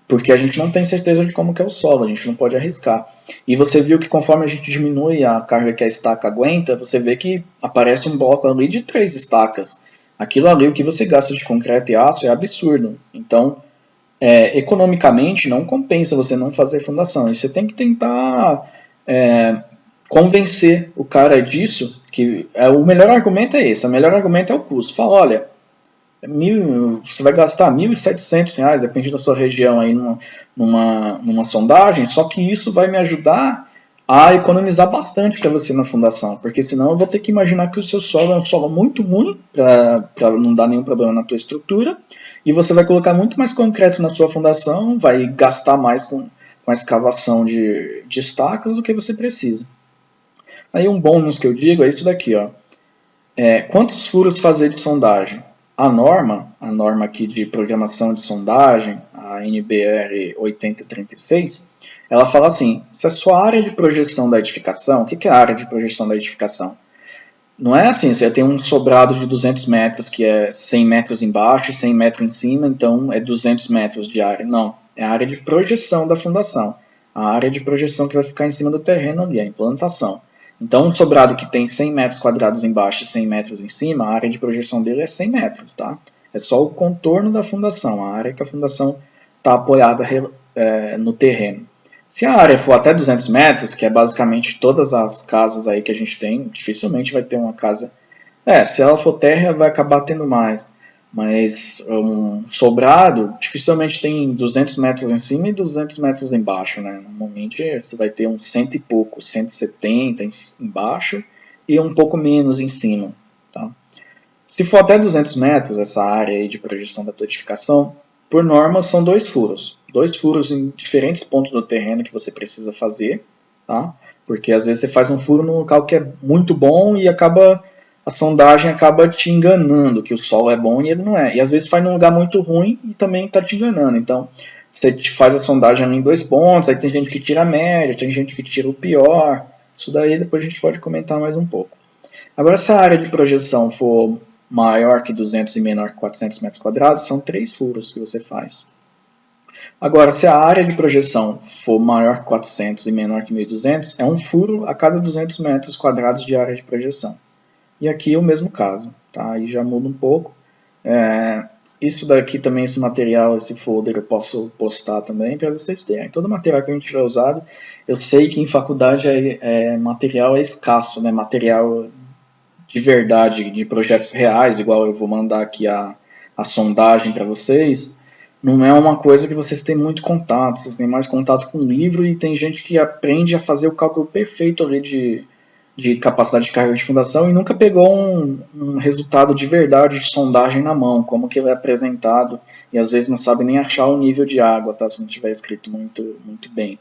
porque a gente não tem certeza de como que é o solo, a gente não pode arriscar. E você viu que conforme a gente diminui a carga que a estaca aguenta, você vê que aparece um bloco ali de 3 estacas. Aquilo ali, o que você gasta de concreto e aço é absurdo. Então, economicamente, não compensa você não fazer fundação. E você tem que tentar convencer o cara disso, que o melhor argumento é esse. O melhor argumento é o custo. Fala, olha, você vai gastar R$1.700, depende da sua região, aí numa sondagem, só que isso vai me ajudar a economizar bastante para você na fundação, porque senão eu vou ter que imaginar que o seu solo é um solo muito ruim, para não dar nenhum problema na tua estrutura, e você vai colocar muito mais concreto na sua fundação, vai gastar mais com a escavação de estacas do que você precisa. Aí um bônus que eu digo é isso daqui, ó. Quantos furos fazer de sondagem? A norma aqui de programação de sondagem, a NBR 8036, ela fala assim, se a sua área de projeção da edificação, o que é a área de projeção da edificação? Não é assim, você tem um sobrado de 200 metros, que é 100 metros embaixo e 100 metros em cima, então é 200 metros de área. Não, é a área de projeção da fundação. A área de projeção que vai ficar em cima do terreno ali, a implantação. Então, um sobrado que tem 100 metros quadrados embaixo e 100 metros em cima, a área de projeção dele é 100 metros, tá? É só o contorno da fundação, a área que a fundação está apoiada no terreno. Se a área for até 200 metros, que é basicamente todas as casas aí que a gente tem, dificilmente vai ter uma casa... se ela for terra, vai acabar tendo mais. Mas um sobrado dificilmente tem 200 metros em cima e 200 metros embaixo, né? Normalmente você vai ter uns 100 e pouco, 170 embaixo e um pouco menos em cima, tá? Se for até 200 metros, essa área aí de projeção da tua edificação, por norma são 2 furos. 2 furos em diferentes pontos do terreno que você precisa fazer, tá? Porque às vezes você faz um furo num local que é muito bom e a sondagem acaba te enganando, que o solo é bom e ele não é. E às vezes faz num lugar muito ruim e também está te enganando. Então, você faz a sondagem em 2 pontos, aí tem gente que tira a média, tem gente que tira o pior. Isso daí depois a gente pode comentar mais um pouco. Agora, se a área de projeção for maior que 200 e menor que 400 metros quadrados, são 3 furos que você faz. Agora, se a área de projeção for maior que 400 e menor que 1.200, é um furo a cada 200 metros quadrados de área de projeção. E aqui é o mesmo caso, tá? Aí já muda um pouco. Isso daqui também, esse material, esse folder eu posso postar também para vocês terem. Todo material que a gente tiver usado, eu sei que em faculdade material é escasso, né? Material de verdade, de projetos reais, igual eu vou mandar aqui a sondagem para vocês, não é uma coisa que vocês têm muito contato, vocês têm mais contato com o livro e tem gente que aprende a fazer o cálculo perfeito ali de capacidade de carga de fundação e nunca pegou um resultado de verdade de sondagem na mão, como que ele é apresentado, e às vezes não sabe nem achar o nível de água, tá? Se não tiver escrito muito bem.